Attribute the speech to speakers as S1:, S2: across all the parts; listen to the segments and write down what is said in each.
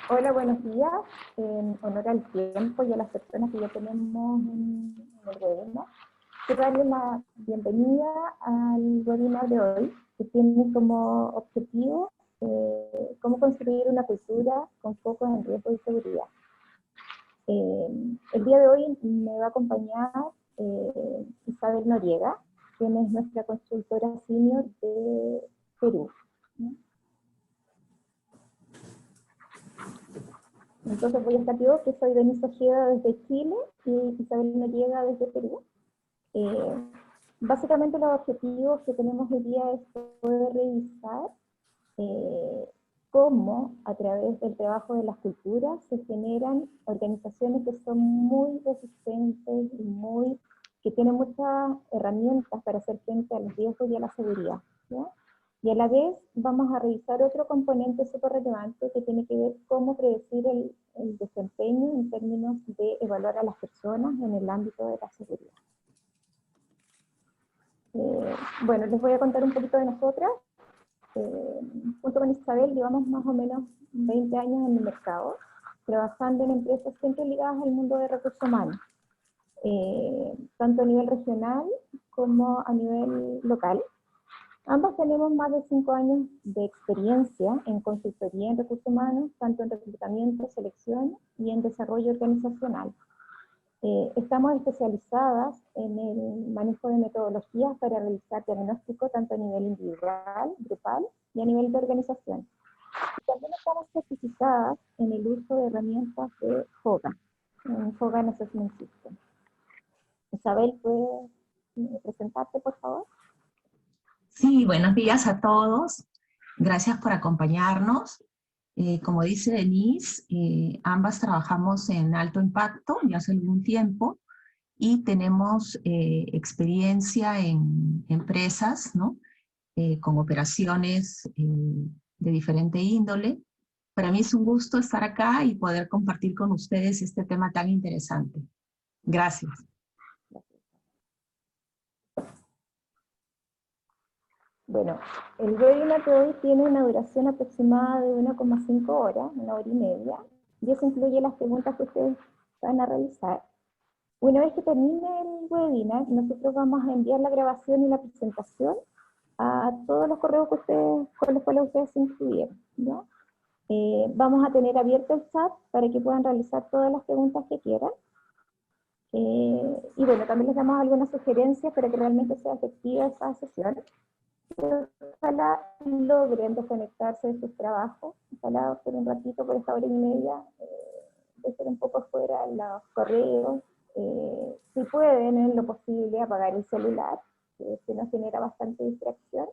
S1: Hola, buenos días. En honor al tiempo y a las personas que ya tenemos en el webinar, quiero darles la bienvenida al webinar de hoy, que tiene como objetivo cómo construir una cultura con foco en riesgo y seguridad. El día de hoy me va a acompañar Isabel Noriega, quien es nuestra consultora senior de Perú. Entonces voy a estar yo, que soy Denise Ojeda desde Chile y Isabel Noriega desde Perú. Básicamente los objetivos que tenemos hoy día es poder revisar cómo a través del trabajo de las culturas se generan organizaciones que son muy resistentes y que tienen muchas herramientas para hacer frente a los riesgos y a la seguridad, ¿ya? Y a la vez vamos a revisar otro componente súper relevante que tiene que ver cómo predecir el desempeño en términos de evaluar a las personas en el ámbito de la seguridad. Bueno, les voy a contar un poquito de nosotras. Junto con Isabel llevamos más o menos 20 años en el mercado, trabajando en empresas siempre ligadas al mundo de recursos humanos, tanto a nivel regional como a nivel local. Ambas tenemos más de 5 años de experiencia en consultoría en recursos humanos, tanto en reclutamiento, selección y en desarrollo organizacional. Estamos especializadas en el manejo de metodologías para realizar diagnóstico tanto a nivel individual, grupal y a nivel de organización. Y también estamos certificadas en el uso de herramientas de FOGA, FOGA Assessment System. Isabel, ¿puedes presentarte, por favor?
S2: Sí, buenos días a todos. Gracias por acompañarnos. Como dice Denise, ambas trabajamos en alto impacto ya hace algún tiempo y tenemos experiencia en empresas, ¿no? Con operaciones de diferente índole. Para mí es un gusto estar acá y poder compartir con ustedes este tema tan interesante. Gracias.
S1: Bueno, el webinar de hoy tiene una duración aproximada de 1,5 horas, 1 hora y media, y eso incluye las preguntas que ustedes van a realizar. Una vez que termine el webinar, nosotros vamos a enviar la grabación y la presentación a todos los correos que con los cuales ustedes se inscribieron, ¿no? Vamos a tener abierto el chat para que puedan realizar todas las preguntas que quieran. Y bueno, también les damos algunas sugerencias para que realmente sea efectiva esa sesión. Ojalá logren desconectarse de sus trabajos, ojalá por un ratito, por esta 1 hora y media, de ser un poco fuera los correos, si pueden en lo posible apagar el celular, que nos genera bastante distracción,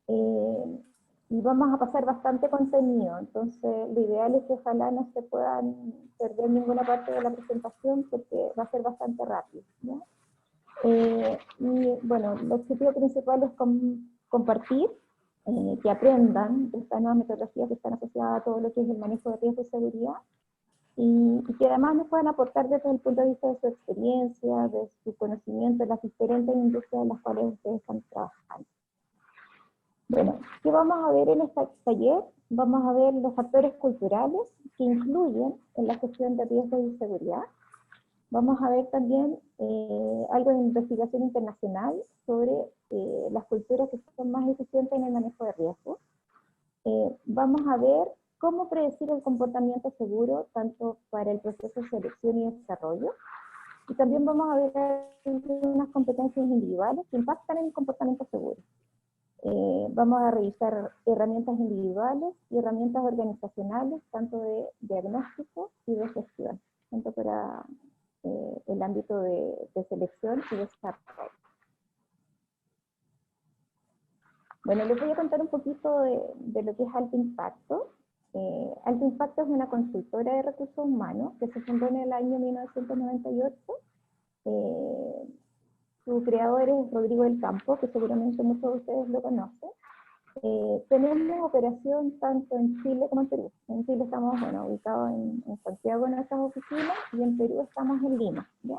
S1: y vamos a pasar bastante contenido, entonces lo ideal es que ojalá no se puedan perder ninguna parte de la presentación porque va a ser bastante rápido, ¿no? Y bueno, el objetivo principal es compartir, que aprendan de estas nuevas metodologías que están asociadas a todo lo que es el manejo de riesgo y seguridad, y que además nos puedan aportar desde el punto de vista de su experiencia, de su conocimiento de las diferentes industrias en las cuales ustedes están trabajando. Bueno, ¿qué vamos a ver en este taller? Vamos a ver los factores culturales que influyen en la gestión de riesgo y seguridad. Vamos a ver también algo de investigación internacional sobre las culturas que son más eficientes en el manejo de riesgos. Vamos a ver cómo predecir el comportamiento seguro, tanto para el proceso de selección y desarrollo. Y también vamos a ver unas competencias individuales que impactan en el comportamiento seguro. Vamos a revisar herramientas individuales y herramientas organizacionales, tanto de diagnóstico y de gestión, tanto para el ámbito de selección y desarrollo. Bueno, les voy a contar un poquito de lo que es Alto Impacto. Alto Impacto es una consultora de recursos humanos que se fundó en el año 1998. Su creador es Rodrigo del Campo, que seguramente muchos de ustedes lo conocen. Tenemos operación tanto en Chile como en Perú. En Chile estamos ubicados en Santiago en nuestras oficinas y en Perú estamos en Lima, ¿ya?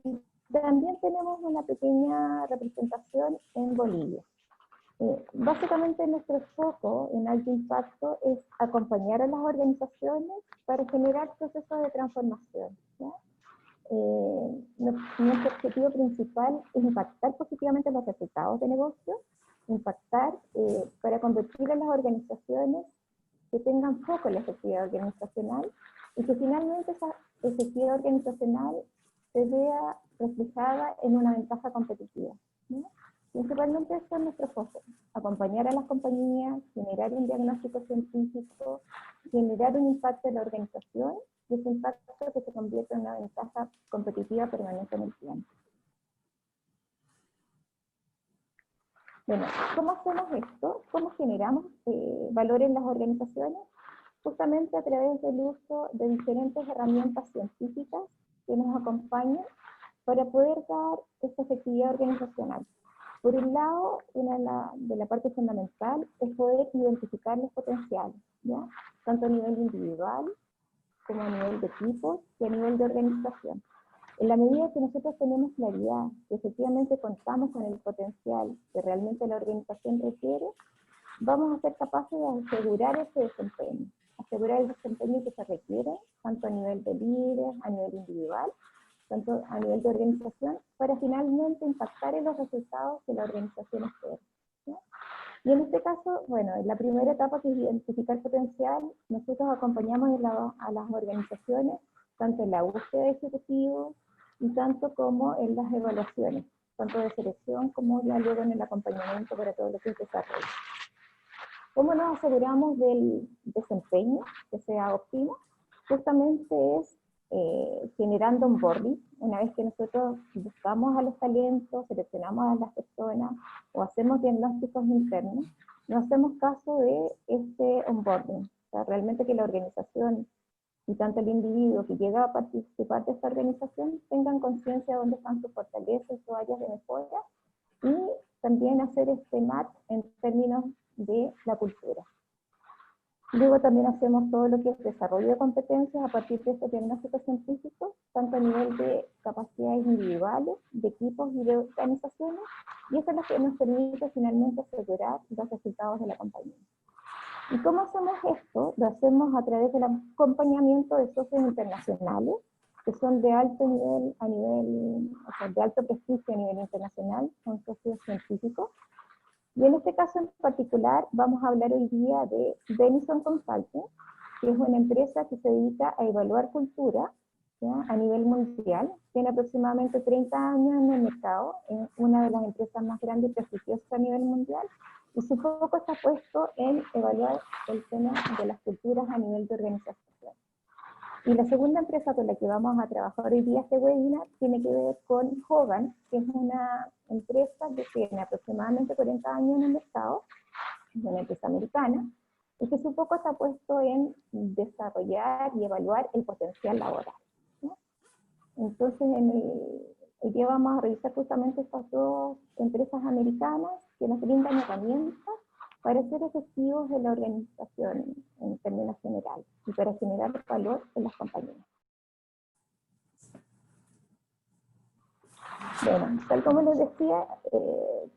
S1: Y también tenemos una pequeña representación en Bolivia. Básicamente nuestro foco en alto impacto es acompañar a las organizaciones para generar procesos de transformación, ¿ya? Nuestro objetivo principal es impactar positivamente los resultados de negocio, impactar para convertir a las organizaciones que tengan foco en la efectividad organizacional y que finalmente esa efectividad organizacional se vea reflejada en una ventaja competitiva, ¿no? Principalmente esto es nuestro foco: acompañar a las compañías, generar un diagnóstico científico, generar un impacto en la organización, y ese impacto que se convierte en una ventaja competitiva permanente en el tiempo. Bueno, ¿cómo hacemos esto? ¿Cómo generamos valor en las organizaciones? Justamente a través del uso de diferentes herramientas científicas que nos acompañan para poder dar esta efectividad organizacional. Por un lado, una de la parte fundamental es poder identificar los potenciales, ¿ya? Tanto a nivel individual como a nivel de equipos y a nivel de organización. En la medida que nosotros tenemos claridad, que efectivamente contamos con el potencial que realmente la organización requiere, vamos a ser capaces de asegurar ese desempeño, asegurar el desempeño que se requiere, tanto a nivel de líderes, a nivel individual, tanto a nivel de organización, para finalmente impactar en los resultados que la organización espera, ¿no? Y en este caso, bueno, en la primera etapa, que es identificar potencial, nosotros acompañamos a las organizaciones, tanto en la búsqueda de ejecutivos, y tanto como en las evaluaciones, tanto de selección como ya luego en el acompañamiento para todo lo que es desarrollo. ¿Cómo nos aseguramos del desempeño que sea óptimo? Justamente es generando onboarding. Una vez que nosotros buscamos a los talentos, seleccionamos a las personas o hacemos diagnósticos internos, no hacemos caso de este onboarding. O sea, realmente que la organización y tanto el individuo que llega a participar de esta organización tengan conciencia de dónde están sus fortalezas y sus áreas de mejora, y también hacer este match en términos de la cultura. Luego también hacemos todo lo que es desarrollo de competencias a partir de estos diagnósticos científicos, tanto a nivel de capacidades individuales, de equipos y de organizaciones, y eso es lo que nos permite finalmente asegurar los resultados de la compañía. ¿Y cómo hacemos esto? Lo hacemos a través del acompañamiento de socios internacionales, que son de alto nivel, o sea, de alto prestigio a nivel internacional, son socios científicos. Y en este caso en particular vamos a hablar hoy día de Denison Consulting, que es una empresa que se dedica a evaluar cultura, ¿ya?, a nivel mundial. Tiene aproximadamente 30 años en el mercado, es una de las empresas más grandes y prestigiosas a nivel mundial, y su foco está puesto en evaluar el tema de las culturas a nivel de organización. Y la segunda empresa con la que vamos a trabajar hoy día este webinar tiene que ver con Hogan, que es una empresa que tiene aproximadamente 40 años en el mercado, es una empresa americana, y que su foco está puesto en desarrollar y evaluar el potencial laboral, ¿no? Entonces, hoy día vamos a revisar justamente estas dos empresas americanas que nos brindan herramientas para ser efectivos en la organización en términos generales y para generar valor en las compañías. Bueno, tal como les decía,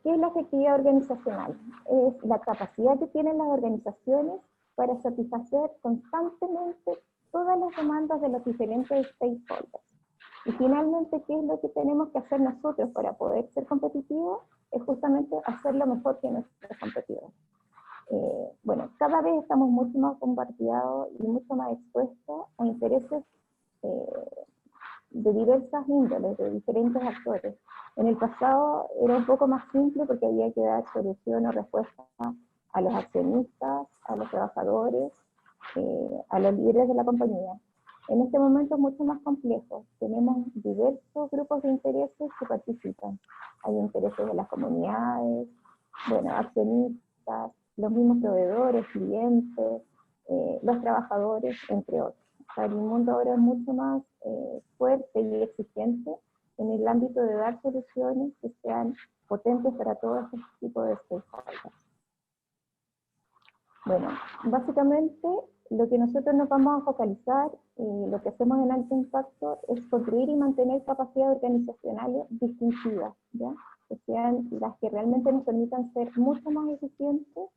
S1: ¿qué es la efectividad organizacional? Es la capacidad que tienen las organizaciones para satisfacer constantemente todas las demandas de los diferentes stakeholders. Y finalmente, ¿qué es lo que tenemos que hacer nosotros para poder ser competitivos? Es justamente hacerlo mejor que nuestros competidores. Bueno, cada vez estamos mucho más bombardeados y mucho más expuestos a intereses de diversas índoles, de diferentes actores. En el pasado era un poco más simple porque había que dar solución o respuesta a los accionistas, a los trabajadores, a los líderes de la compañía. En este momento es mucho más complejo. Tenemos diversos grupos de intereses que participan. Hay intereses de las comunidades, bueno, accionistas, los mismos proveedores, clientes, los trabajadores, entre otros. O sea, el mundo ahora es mucho más fuerte y exigente en el ámbito de dar soluciones que sean potentes para todo este tipo de stakeholders. Bueno, básicamente lo que nosotros nos vamos a focalizar, lo que hacemos en alto impacto, es construir y mantener capacidades organizacionales distintivas, ¿ya? que sean las que realmente nos permitan ser mucho más eficientes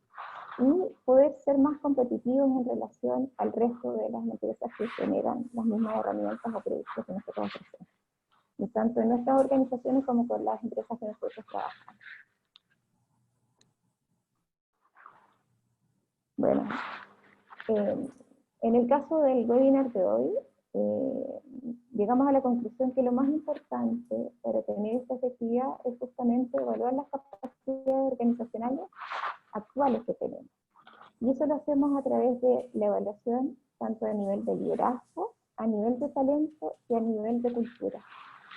S1: y poder ser más competitivos en relación al resto de las empresas que generan las mismas herramientas o productos que nosotros ofrecemos. Y tanto en nuestras organizaciones como con las empresas que nosotros trabajamos. Bueno, en el caso del webinar de hoy, llegamos a la conclusión que lo más importante para tener esta efectividad es justamente evaluar las capacidades organizacionales actuales que tenemos. Y eso lo hacemos a través de la evaluación tanto a nivel de liderazgo, a nivel de talento y a nivel de cultura.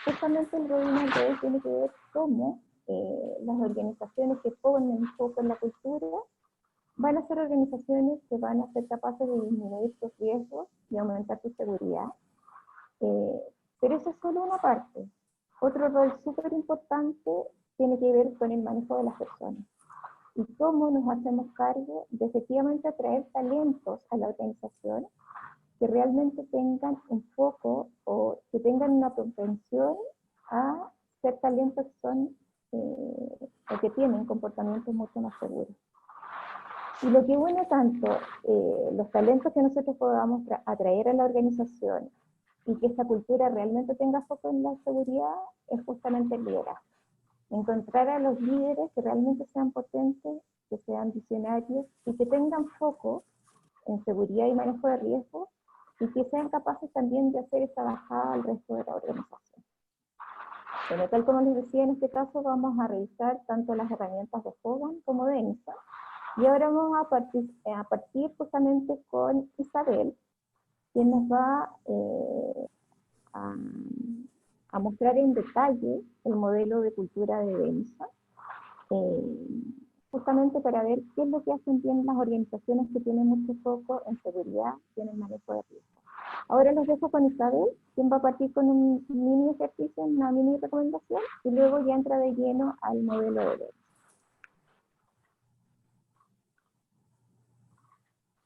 S1: Justamente el webinar de hoy tiene que ver cómo las organizaciones que ponen foco en la cultura van a ser organizaciones que van a ser capaces de disminuir sus riesgos y aumentar su seguridad. Pero eso es solo una parte. Otro rol súper importante tiene que ver con el manejo de las personas. Y cómo nos hacemos cargo de efectivamente atraer talentos a la organización que realmente tengan un foco o que tengan una propensión a ser talentos que son o que tienen comportamientos mucho más seguros. Y lo que une tanto los talentos que nosotros podamos atraer a la organización y que esta cultura realmente tenga foco en la seguridad es justamente el liderazgo. Encontrar a los líderes que realmente sean potentes, que sean visionarios y que tengan foco en seguridad y manejo de riesgos y que sean capaces también de hacer esta bajada al resto de la organización. Bueno, tal como les decía, en este caso vamos a revisar tanto las herramientas de Hogan como de ENISA. Y ahora vamos a partir justamente con Isabel, quien nos va a mostrar en detalle el modelo de cultura de ENISA, justamente para ver qué es lo que hacen bien las organizaciones que tienen mucho foco en seguridad y en el manejo de riesgos. Ahora los dejo con Isabel, quien va a partir con un mini ejercicio, una mini recomendación, y luego ya entra de lleno al modelo de ENISA.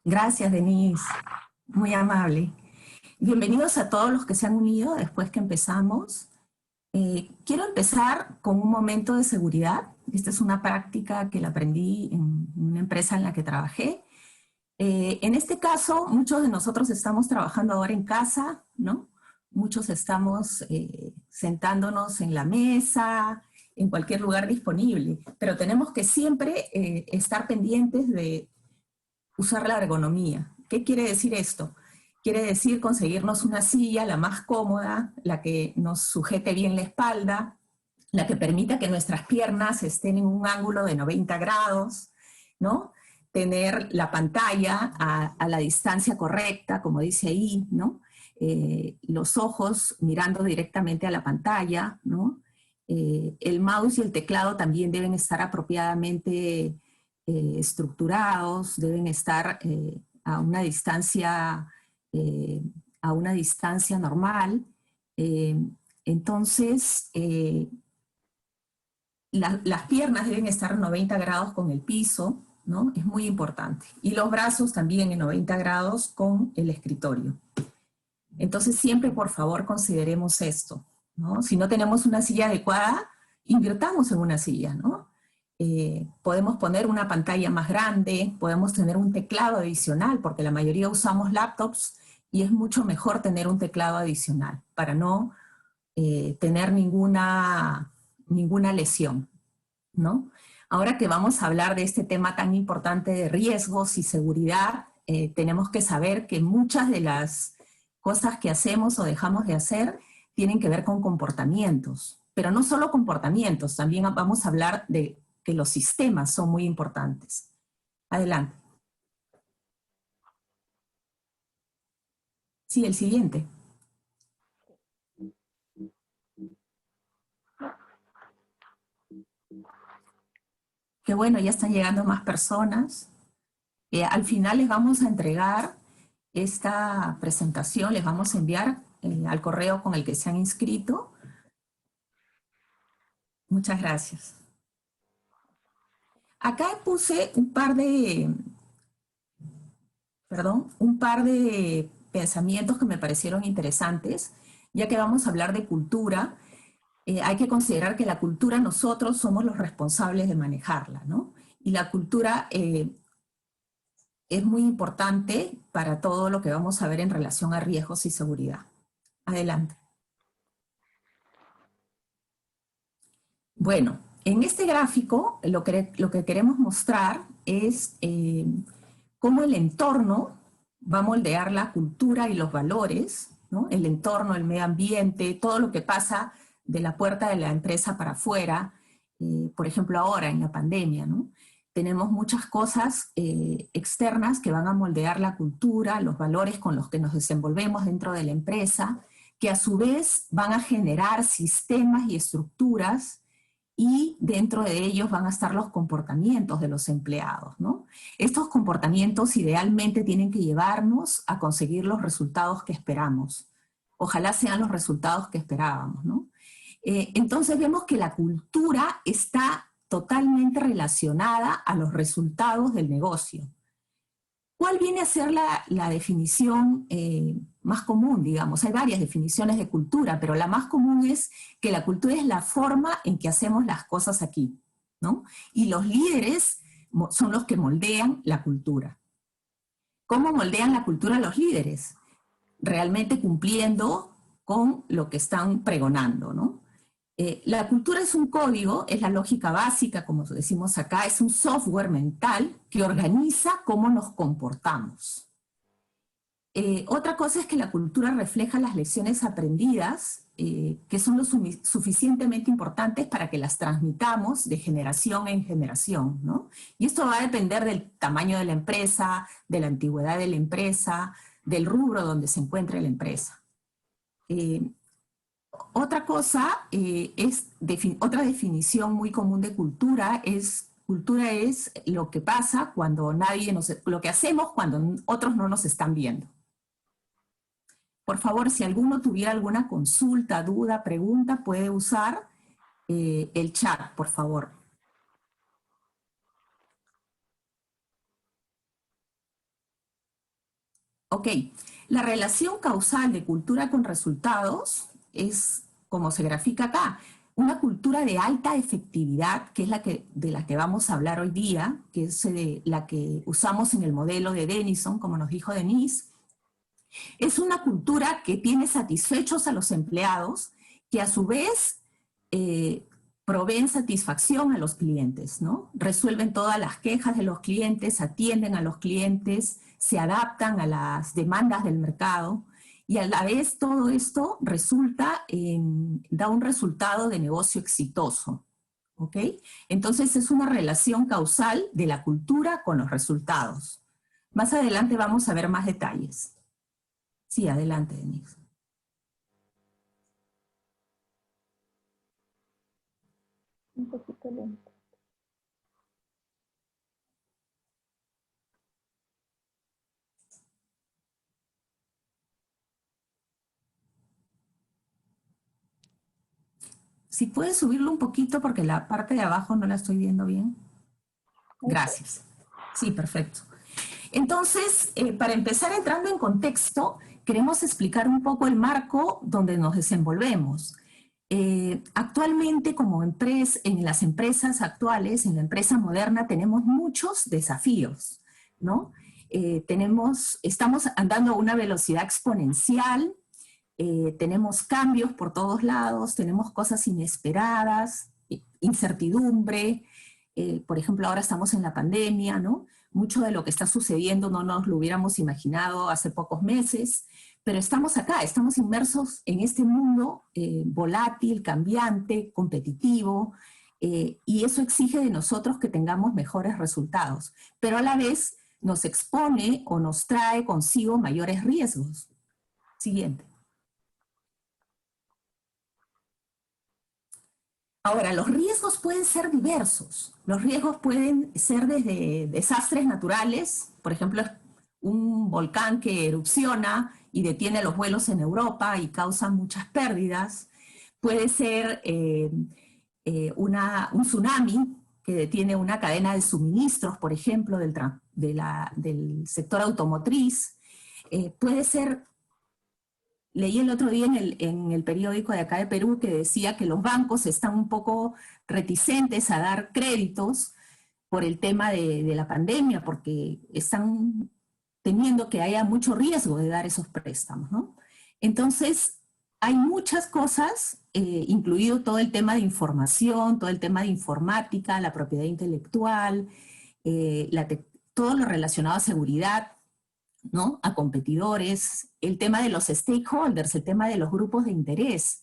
S2: Gracias, Denise. Muy amable. Bienvenidos a todos los que se han unido después que empezamos. Quiero empezar con un momento de seguridad. Esta es una práctica que la aprendí en una empresa en la que trabajé. En este caso, muchos de nosotros estamos trabajando ahora en casa, ¿no? Muchos estamos sentándonos en la mesa, en cualquier lugar disponible, pero tenemos que siempre estar pendientes de usar la ergonomía. ¿Qué quiere decir esto? Quiere decir conseguirnos una silla la más cómoda, la que nos sujete bien la espalda, la que permita que nuestras piernas estén en un ángulo de 90 grados, ¿no? Tener la pantalla a la distancia correcta, como dice ahí, ¿no? Los ojos mirando directamente a la pantalla, ¿no? El mouse y el teclado también deben estar apropiadamente estructurados, deben estar a una distancia normal. Entonces, las piernas deben estar 90 grados con el piso, ¿no? Es muy importante. Y los brazos también en 90 grados con el escritorio. Entonces, siempre, por favor, consideremos esto, ¿no? Si no tenemos una silla adecuada, invirtamos en una silla, ¿no? Podemos poner una pantalla más grande, podemos tener un teclado adicional, porque la mayoría usamos laptops y es mucho mejor tener un teclado adicional para no tener ninguna lesión, ¿no? Ahora que vamos a hablar de este tema tan importante de riesgos y seguridad, tenemos que saber que muchas de las cosas que hacemos o dejamos de hacer tienen que ver con comportamientos, pero no solo comportamientos, también vamos a hablar de que los sistemas son muy importantes. Adelante. Sí, el siguiente. Qué bueno, ya están llegando más personas. Al final les vamos a entregar esta presentación, les vamos a enviar al correo con el que se han inscrito. Muchas gracias. Acá puse un par de pensamientos que me parecieron interesantes, ya que vamos a hablar de cultura. hay que considerar que la cultura nosotros somos los responsables de manejarla, ¿no? Y la cultura es muy importante para todo lo que vamos a ver en relación a riesgos y seguridad. Adelante. Bueno, en este gráfico lo que queremos mostrar es cómo el entorno va a moldear la cultura y los valores, ¿no? El entorno, el medio ambiente, todo lo que pasa de la puerta de la empresa para afuera, por ejemplo ahora en la pandemia, ¿no? Tenemos muchas cosas externas que van a moldear la cultura, los valores con los que nos desenvolvemos dentro de la empresa, que a su vez van a generar sistemas y estructuras y dentro de ellos van a estar los comportamientos de los empleados, ¿no? Estos comportamientos idealmente tienen que llevarnos a conseguir los resultados que esperamos. Ojalá sean los resultados que esperábamos, ¿no? Entonces vemos que la cultura está totalmente relacionada a los resultados del negocio. ¿Cuál viene a ser la definición más común, digamos? Hay varias definiciones de cultura, pero la más común es que la cultura es la forma en que hacemos las cosas aquí, ¿no? Y los líderes son los que moldean la cultura. ¿Cómo moldean la cultura los líderes? Realmente cumpliendo con lo que están pregonando, ¿no? La cultura es un código, es la lógica básica, como decimos acá, es un software mental que organiza cómo nos comportamos. Otra cosa es que la cultura refleja las lecciones aprendidas, que son lo suficientemente importantes para que las transmitamos de generación en generación, ¿no? Y esto va a depender del tamaño de la empresa, de la antigüedad de la empresa, del rubro donde se encuentre la empresa. Otra cosa otra definición muy común de cultura es lo que pasa cuando lo que hacemos cuando otros no nos están viendo. Por favor, si alguno tuviera alguna consulta, duda, pregunta, puede usar el chat, por favor. Ok, la relación causal de cultura con resultados es como se grafica acá. Una cultura de alta efectividad, que es de la que vamos a hablar hoy día, que es la que usamos en el modelo de Denison, como nos dijo Denise, es una cultura que tiene satisfechos a los empleados, que a su vez proveen satisfacción a los clientes, ¿no? Resuelven todas las quejas de los clientes, atienden a los clientes, se adaptan a las demandas del mercado, y a la vez todo esto da un resultado de negocio exitoso, ¿ok? Entonces es una relación causal de la cultura con los resultados. Más adelante vamos a ver más detalles. Sí, adelante, Denise.
S1: Un poquito lento.
S2: Si puedes subirlo un poquito porque la parte de abajo no la estoy viendo bien. Gracias. Sí, perfecto. Entonces, para empezar entrando en contexto, queremos explicar un poco el marco donde nos desenvolvemos. Actualmente, en las empresas actuales, en la empresa moderna, tenemos muchos desafíos, ¿no? Estamos andando a una velocidad exponencial, tenemos cambios por todos lados, tenemos cosas inesperadas, incertidumbre. Por ejemplo, ahora estamos en la pandemia, ¿no? Mucho de lo que está sucediendo no nos lo hubiéramos imaginado hace pocos meses, pero estamos acá, estamos inmersos en este mundo volátil, cambiante, competitivo, y eso exige de nosotros que tengamos mejores resultados, pero a la vez nos expone o nos trae consigo mayores riesgos. Siguiente. Ahora, los riesgos pueden ser diversos. Los riesgos pueden ser desde desastres naturales, por ejemplo, un volcán que erupciona y detiene los vuelos en Europa y causa muchas pérdidas. Puede ser un tsunami que detiene una cadena de suministros, por ejemplo, del sector automotriz. Puede ser Leí el otro día en el periódico de acá de Perú que decía que los bancos están un poco reticentes a dar créditos por el tema de la pandemia, porque están temiendo que haya mucho riesgo de dar esos préstamos, ¿no? Entonces, hay muchas cosas, incluido todo el tema de información, todo el tema de informática, la propiedad intelectual, todo lo relacionado a seguridad, ¿no? A competidores, el tema de los stakeholders, el tema de los grupos de interés.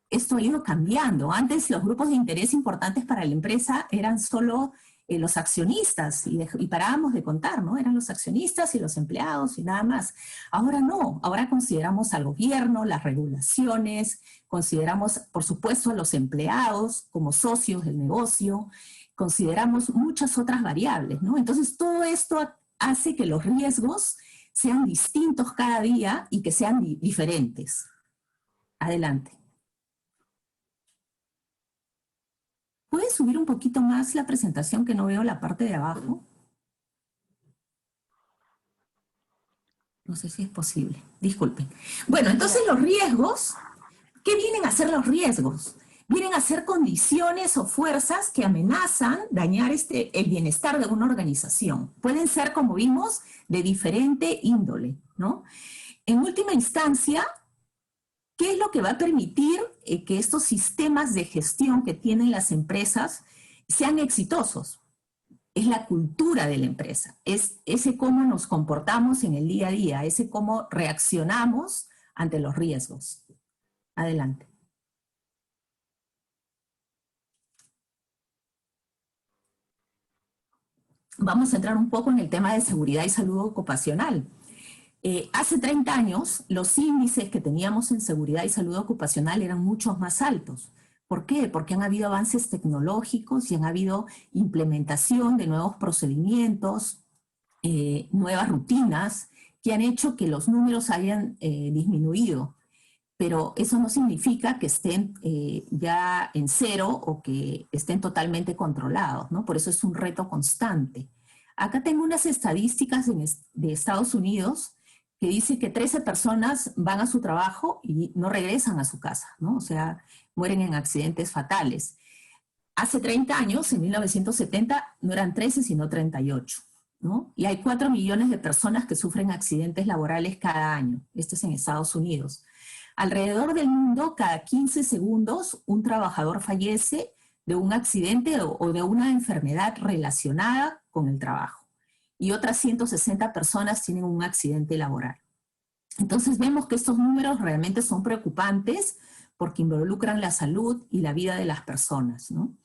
S2: Esto ha ido cambiando. Antes los grupos de interés importantes para la empresa eran solo los accionistas y parábamos de contar, ¿no? Eran los accionistas y los empleados y nada más. Ahora no, ahora consideramos al gobierno, las regulaciones, consideramos, por supuesto, a los empleados como socios del negocio, consideramos muchas otras variables, ¿no? Entonces todo esto hace que los riesgos sean distintos cada día y que sean diferentes. Adelante. ¿Puedes subir un poquito más la presentación que no veo la parte de abajo? No sé si es posible. Disculpen. Bueno, entonces los riesgos, ¿qué vienen a ser los riesgos? Vienen a ser condiciones o fuerzas que amenazan dañar el bienestar de una organización. Pueden ser, como vimos, de diferente índole, ¿no? En última instancia, ¿qué es lo que va a permitir que estos sistemas de gestión que tienen las empresas sean exitosos? Es la cultura de la empresa, es ese cómo nos comportamos en el día a día, ese cómo reaccionamos ante los riesgos. Adelante. Vamos a entrar un poco en el tema de seguridad y salud ocupacional. Hace 30 años, los índices que teníamos en seguridad y salud ocupacional eran mucho más altos. ¿Por qué? Porque han habido avances tecnológicos y han habido implementación de nuevos procedimientos, nuevas rutinas, que han hecho que los números hayan disminuido. Pero eso no significa que estén ya en cero o que estén totalmente controlados, ¿no? Por eso es un reto constante. Acá tengo unas estadísticas de Estados Unidos que dice que 13 personas van a su trabajo y no regresan a su casa, ¿no? O sea, mueren en accidentes fatales. Hace 30 años, en 1970, no eran 13, sino 38, ¿no? Y hay 4 millones de personas que sufren accidentes laborales cada año. Esto es en Estados Unidos. Alrededor del mundo, cada 15 segundos, un trabajador fallece de un accidente o de una enfermedad relacionada con el trabajo. Y otras 160 personas tienen un accidente laboral. Entonces vemos que estos números realmente son preocupantes porque involucran la salud y la vida de las personas, ¿no?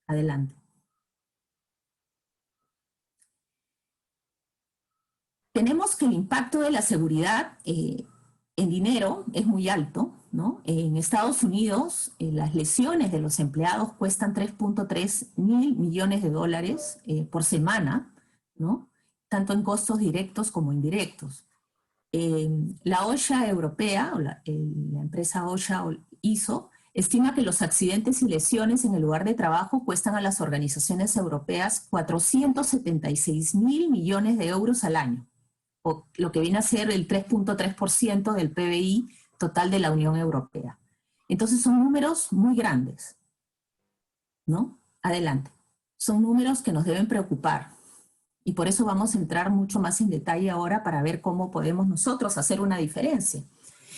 S2: Adelante. Tenemos que el impacto de la seguridad en dinero es muy alto, ¿no? En Estados Unidos, las lesiones de los empleados cuestan 3.3 mil millones de dólares por semana, ¿no? Tanto en costos directos como indirectos. La OSHA europea, o la empresa OSHA o ISO, estima que los accidentes y lesiones en el lugar de trabajo cuestan a las organizaciones europeas 476 mil millones de euros al año, o lo que viene a ser el 3.3% del PBI total de la Unión Europea. Entonces son números muy grandes, ¿no? Adelante. Son números que nos deben preocupar y por eso vamos a entrar mucho más en detalle ahora para ver cómo podemos nosotros hacer una diferencia.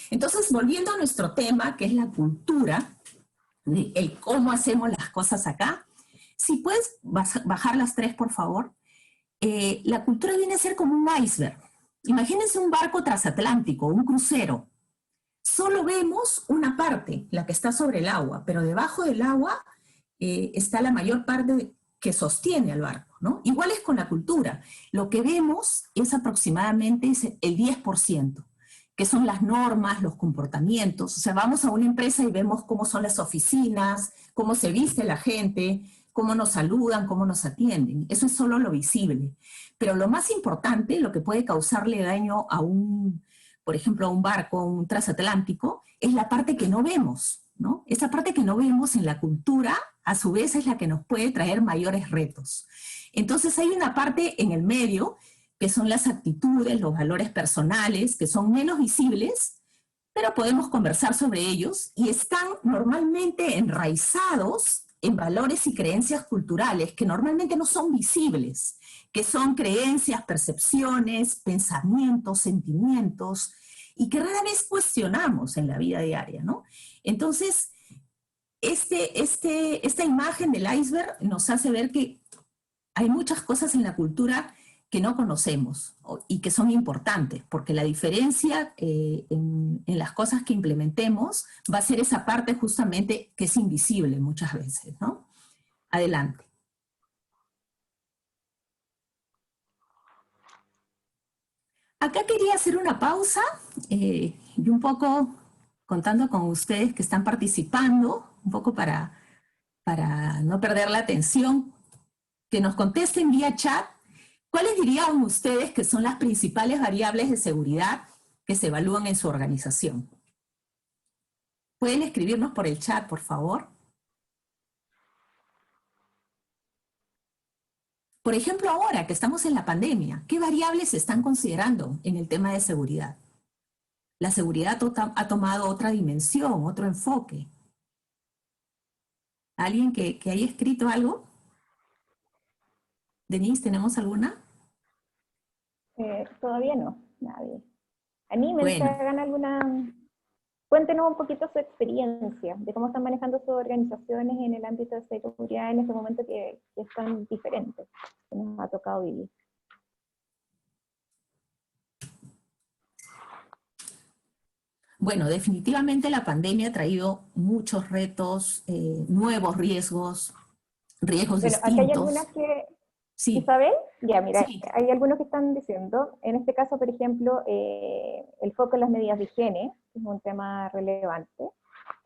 S2: Entonces, volviendo a nuestro tema, que es la cultura, el cómo hacemos las cosas acá, si puedes bajar las 3, por favor. La cultura viene a ser como un iceberg. Imagínense un barco transatlántico, un crucero. Solo vemos una parte, la que está sobre el agua, pero debajo del agua está la mayor parte que sostiene al barco, ¿no? Igual es con la cultura. Lo que vemos es aproximadamente el 10%, que son las normas, los comportamientos. O sea, vamos a una empresa y vemos cómo son las oficinas, cómo se viste la gente, cómo nos saludan, cómo nos atienden. Eso es solo lo visible. Pero lo más importante, lo que puede causarle daño a por ejemplo, a un barco, un transatlántico, es la parte que no vemos, ¿no? Esa parte que no vemos en la cultura, a su vez, es la que nos puede traer mayores retos. Entonces hay una parte en el medio, que son las actitudes, los valores personales, que son menos visibles, pero podemos conversar sobre ellos y están normalmente enraizados en valores y creencias culturales que normalmente no son visibles, que son creencias, percepciones, pensamientos, sentimientos, y que rara vez cuestionamos en la vida diaria, ¿no? Entonces, esta imagen del iceberg nos hace ver que hay muchas cosas en la cultura que no conocemos y que son importantes, porque la diferencia en las cosas que implementemos va a ser esa parte justamente que es invisible muchas veces, ¿no? Adelante. Acá quería hacer una pausa y un poco contando con ustedes que están participando, un poco para no perder la atención, que nos contesten vía chat. ¿Cuáles dirían ustedes que son las principales variables de seguridad que se evalúan en su organización? ¿Pueden escribirnos por el chat, por favor? Por ejemplo, ahora que estamos en la pandemia, ¿qué variables se están considerando en el tema de seguridad? La seguridad ha tomado otra dimensión, otro enfoque. ¿Alguien que haya escrito algo? Denise, ¿tenemos alguna?
S1: Todavía no, nadie. Anímense,
S2: Bueno,
S1: hagan alguna... Cuéntenos un poquito su experiencia, de cómo están manejando sus organizaciones en el ámbito de seguridad en este momento que es tan diferente, que nos ha tocado vivir.
S2: bueno, definitivamente la pandemia ha traído muchos retos, nuevos riesgos, riesgos
S1: Bueno, acá hay
S2: distintos.
S1: algunas que,
S2: Sí,
S1: Isabel, ya mira,
S2: sí.
S1: hay algunos que están diciendo, en este caso, por ejemplo, el foco en las medidas de higiene, que es un tema relevante.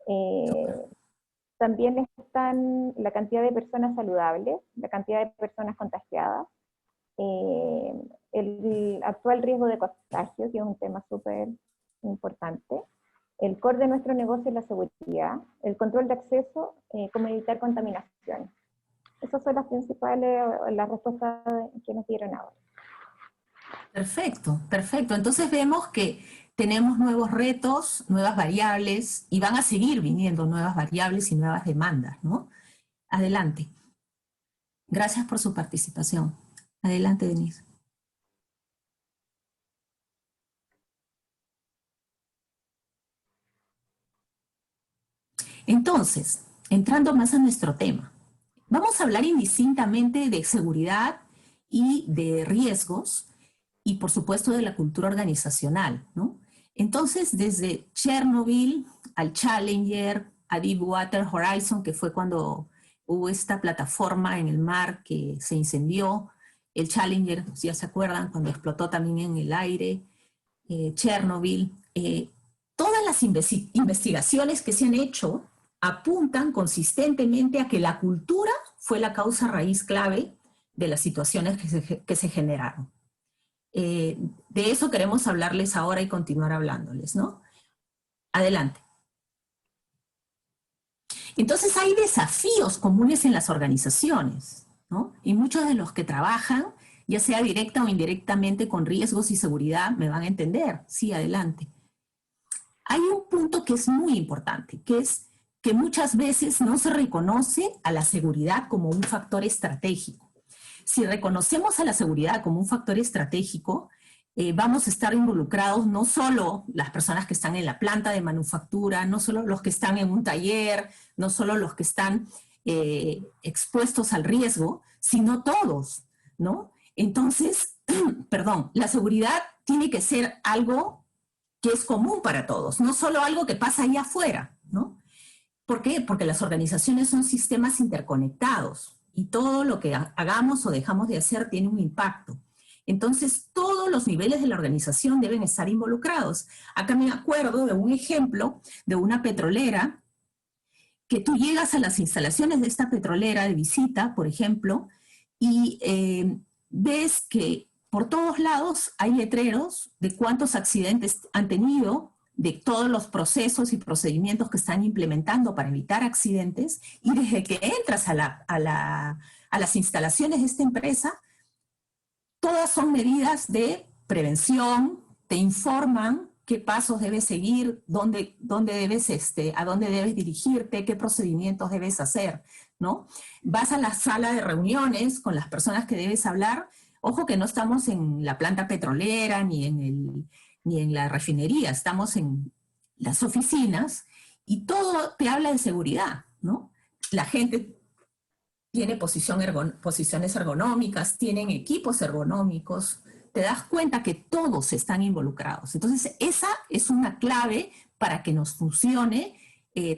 S1: Eh, También están la cantidad de personas saludables, la cantidad de personas contagiadas, el actual riesgo de contagio, que es un tema súper importante, el core de nuestro negocio es la seguridad, el control de acceso, cómo evitar contaminación. Esas son las principales, las respuestas que nos dieron ahora.
S2: Perfecto, perfecto. Entonces vemos que tenemos nuevos retos, nuevas variables y van a seguir viniendo nuevas variables y nuevas demandas, ¿no? Adelante. Gracias por su participación. Adelante, Denise. Entonces, entrando más a nuestro tema, vamos a hablar indistintamente de seguridad y de riesgos y, por supuesto, de la cultura organizacional, ¿no? Entonces, desde Chernobyl al Challenger, a Deepwater Horizon, que fue cuando hubo esta plataforma en el mar que se incendió, el Challenger, si ya se acuerdan, cuando explotó también en el aire, Chernobyl, todas las investigaciones que se han hecho apuntan consistentemente a que la cultura fue la causa raíz clave de las situaciones que se generaron. De eso queremos hablarles ahora y continuar hablándoles, ¿no? Adelante. Entonces hay desafíos comunes en las organizaciones, ¿no? Y muchos de los que trabajan, ya sea directa o indirectamente con riesgos y seguridad, me van a entender. Sí, adelante. Hay un punto que es muy importante, que es que muchas veces no se reconoce a la seguridad como un factor estratégico. Si reconocemos a la seguridad como un factor estratégico, vamos a estar involucrados no solo las personas que están en la planta de manufactura, no solo los que están en un taller, no solo los que están expuestos al riesgo, sino todos, ¿no? Entonces, perdón, la seguridad tiene que ser algo que es común para todos, no solo algo que pasa allá afuera, ¿no? ¿Por qué? Porque las organizaciones son sistemas interconectados y todo lo que hagamos o dejamos de hacer tiene un impacto. Entonces, todos los niveles de la organización deben estar involucrados. Acá me acuerdo de un ejemplo de una petrolera que tú llegas a las instalaciones de esta petrolera de visita, por ejemplo, y ves que por todos lados hay letreros de cuántos accidentes han tenido, de todos los procesos y procedimientos que están implementando para evitar accidentes, y desde que entras a las instalaciones de esta empresa, todas son medidas de prevención, te informan qué pasos debes seguir, a dónde debes dirigirte, qué procedimientos debes hacer, ¿no? Vas a la sala de reuniones con las personas que debes hablar. Ojo que no estamos en la planta petrolera ni en la refinería, estamos en las oficinas y todo te habla de seguridad, ¿no? La gente tiene posiciones ergonómicas, tienen equipos ergonómicos, te das cuenta que todos están involucrados. Entonces, esa es una clave para que nos funcione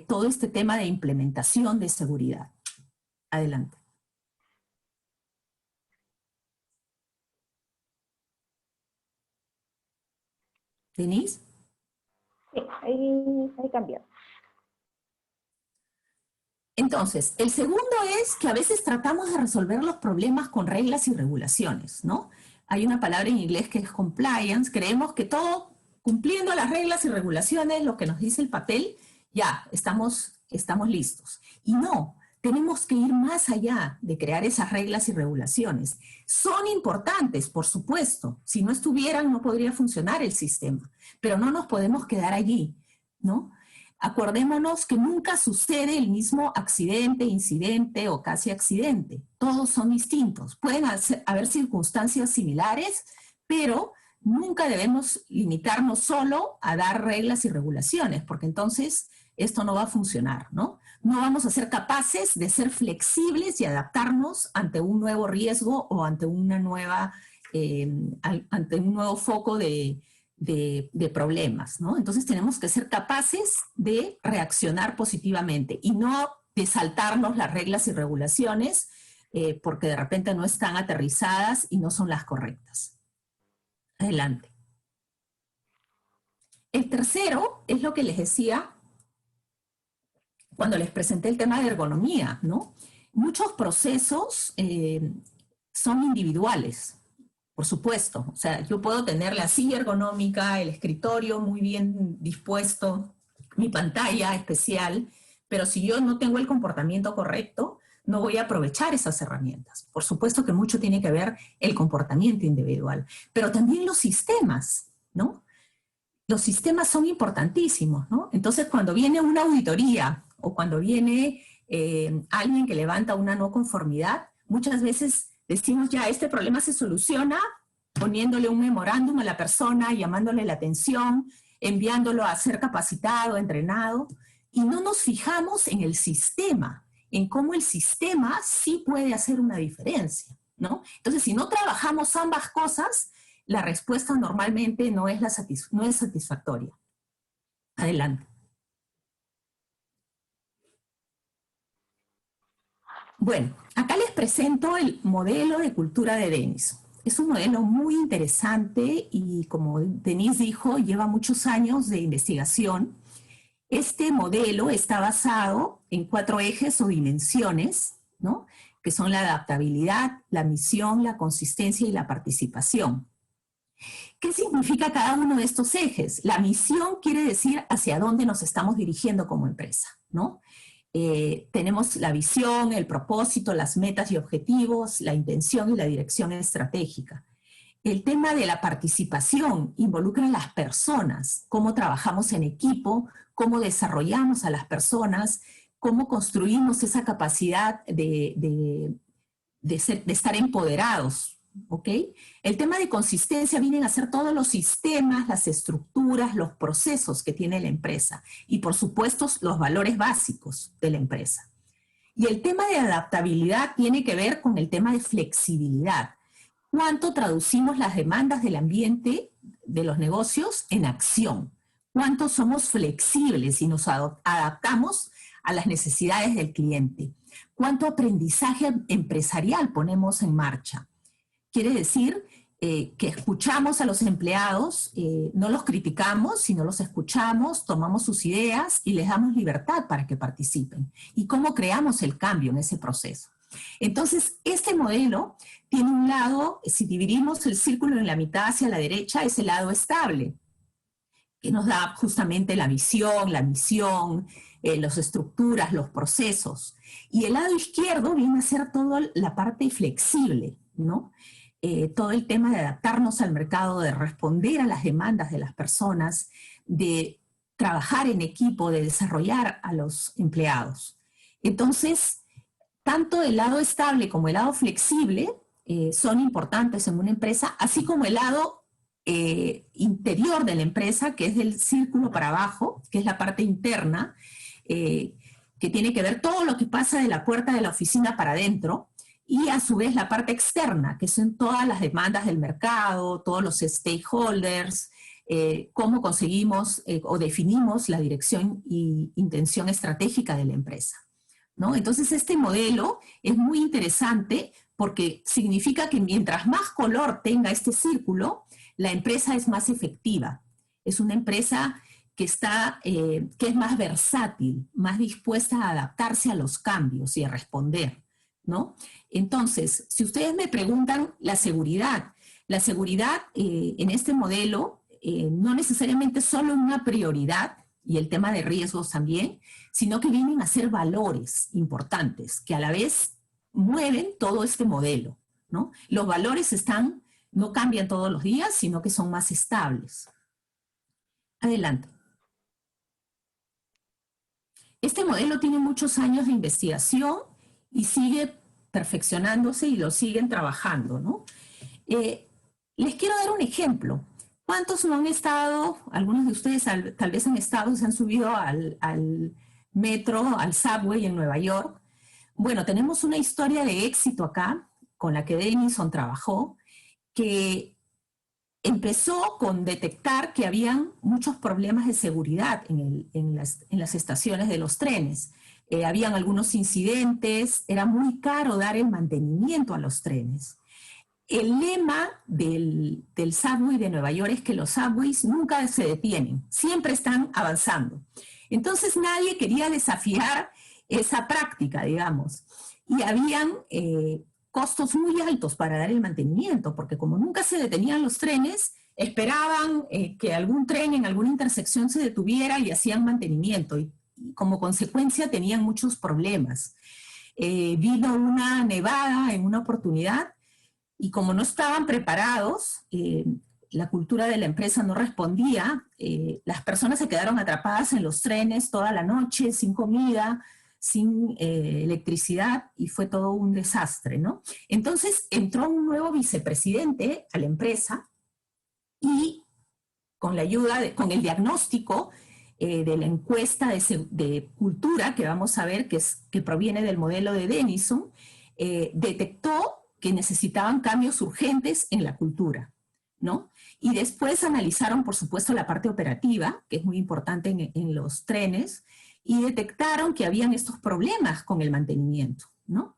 S2: todo este tema de implementación de seguridad. Adelante. ¿Denise?
S1: Sí, ahí cambió.
S2: Entonces, el segundo es que a veces tratamos de resolver los problemas con reglas y regulaciones, ¿no? Hay una palabra en inglés que es compliance. Creemos que todo, cumpliendo las reglas y regulaciones, lo que nos dice el papel, ya, estamos listos. Y no, tenemos que ir más allá de crear esas reglas y regulaciones. Son importantes, por supuesto. Si no estuvieran, no podría funcionar el sistema. Pero no nos podemos quedar allí, ¿no? Acordémonos que nunca sucede el mismo accidente, incidente o casi accidente. Todos son distintos. Pueden haber circunstancias similares, pero nunca debemos limitarnos solo a dar reglas y regulaciones, porque entonces esto no va a funcionar, ¿no? No vamos a ser capaces de ser flexibles y adaptarnos ante un nuevo riesgo o ante una nueva, ante un nuevo foco de problemas, ¿no? Entonces tenemos que ser capaces de reaccionar positivamente y no de saltarnos las reglas y regulaciones porque de repente no están aterrizadas y no son las correctas. Adelante. El tercero es lo que les decía cuando les presenté el tema de ergonomía, ¿no? Muchos procesos son individuales. Por supuesto, o sea, yo puedo tener la silla ergonómica, el escritorio muy bien dispuesto, mi pantalla especial, pero si yo no tengo el comportamiento correcto, no voy a aprovechar esas herramientas. Por supuesto que mucho tiene que ver el comportamiento individual, pero también los sistemas, ¿no? Los sistemas son importantísimos, ¿no? Entonces, cuando viene una auditoría o cuando viene alguien que levanta una no conformidad, muchas veces decimos ya, este problema se soluciona poniéndole un memorándum a la persona, llamándole la atención, enviándolo a ser capacitado, entrenado, y no nos fijamos en el sistema, en cómo el sistema sí puede hacer una diferencia, ¿no? Entonces, si no trabajamos ambas cosas, la respuesta normalmente no es satisfactoria. Adelante. Bueno, acá les presento el modelo de cultura de Denis. Es un modelo muy interesante y, como Denise dijo, lleva muchos años de investigación. Este modelo está basado en 4 ejes o dimensiones, ¿no? Que son la adaptabilidad, la misión, la consistencia y la participación. ¿Qué significa cada uno de estos ejes? La misión quiere decir hacia dónde nos estamos dirigiendo como empresa, ¿no? Tenemos la visión, el propósito, las metas y objetivos, la intención y la dirección estratégica. El tema de la participación involucra a las personas, cómo trabajamos en equipo, cómo desarrollamos a las personas, cómo construimos esa capacidad de estar empoderados, ¿ok? El tema de consistencia vienen a ser todos los sistemas, las estructuras, los procesos que tiene la empresa y, por supuesto, los valores básicos de la empresa. Y el tema de adaptabilidad tiene que ver con el tema de flexibilidad. ¿Cuánto traducimos las demandas del ambiente de los negocios en acción? ¿Cuánto somos flexibles y nos adaptamos a las necesidades del cliente? ¿Cuánto aprendizaje empresarial ponemos en marcha? Quiere decir que escuchamos a los empleados, no los criticamos, sino los escuchamos, tomamos sus ideas y les damos libertad para que participen. ¿Y cómo creamos el cambio en ese proceso? Entonces, este modelo tiene un lado, si dividimos el círculo en la mitad hacia la derecha, es el lado estable, que nos da justamente la visión, la misión, las estructuras, los procesos. Y el lado izquierdo viene a ser toda la parte flexible, ¿no? todo el tema de adaptarnos al mercado, de responder a las demandas de las personas, de trabajar en equipo, de desarrollar a los empleados. Entonces, tanto el lado estable como el lado flexible son importantes en una empresa, así como el lado interior de la empresa, que es del círculo para abajo, que es la parte interna, que tiene que ver todo lo que pasa de la puerta de la oficina para adentro, y a su vez la parte externa, que son todas las demandas del mercado, todos los stakeholders, cómo conseguimos o definimos la dirección y intención estratégica de la empresa, ¿no? Entonces este modelo es muy interesante porque significa que mientras más color tenga este círculo, la empresa es más efectiva. Es una empresa que es más versátil, más dispuesta a adaptarse a los cambios y a responder, ¿no? Entonces, si ustedes me preguntan la seguridad en este modelo no necesariamente solo una prioridad, y el tema de riesgos también, sino que vienen a ser valores importantes que a la vez mueven todo este modelo, ¿no? Los valores no cambian todos los días, sino que son más estables. Adelante. Este modelo tiene muchos años de investigación y sigue perfeccionándose y lo siguen trabajando, ¿no? Les quiero dar un ejemplo. ¿Cuántos no han estado, algunos de ustedes tal vez han estado, se han subido al metro, al subway en Nueva York? Bueno, tenemos una historia de éxito acá, con la que Denison trabajó, que empezó con detectar que habían muchos problemas de seguridad en las estaciones de los trenes. Habían algunos incidentes, era muy caro dar el mantenimiento a los trenes. El lema del subway de Nueva York es que los subways nunca se detienen, siempre están avanzando. Entonces nadie quería desafiar esa práctica, digamos. Y habían costos muy altos para dar el mantenimiento, porque como nunca se detenían los trenes, esperaban que algún tren en alguna intersección se detuviera y hacían mantenimiento. Y como consecuencia tenían muchos problemas. Vino una nevada en una oportunidad, y como no estaban preparados, la cultura de la empresa no respondía, las personas se quedaron atrapadas en los trenes toda la noche, sin comida, sin electricidad, y fue todo un desastre, ¿no? Entonces entró un nuevo vicepresidente a la empresa y con la ayuda, con el diagnóstico de la encuesta de cultura que vamos a ver, que proviene del modelo de Denison, detectó que necesitaban cambios urgentes en la cultura, ¿no? Y después analizaron, por supuesto, la parte operativa, que es muy importante en los trenes, y detectaron que habían estos problemas con el mantenimiento, ¿no?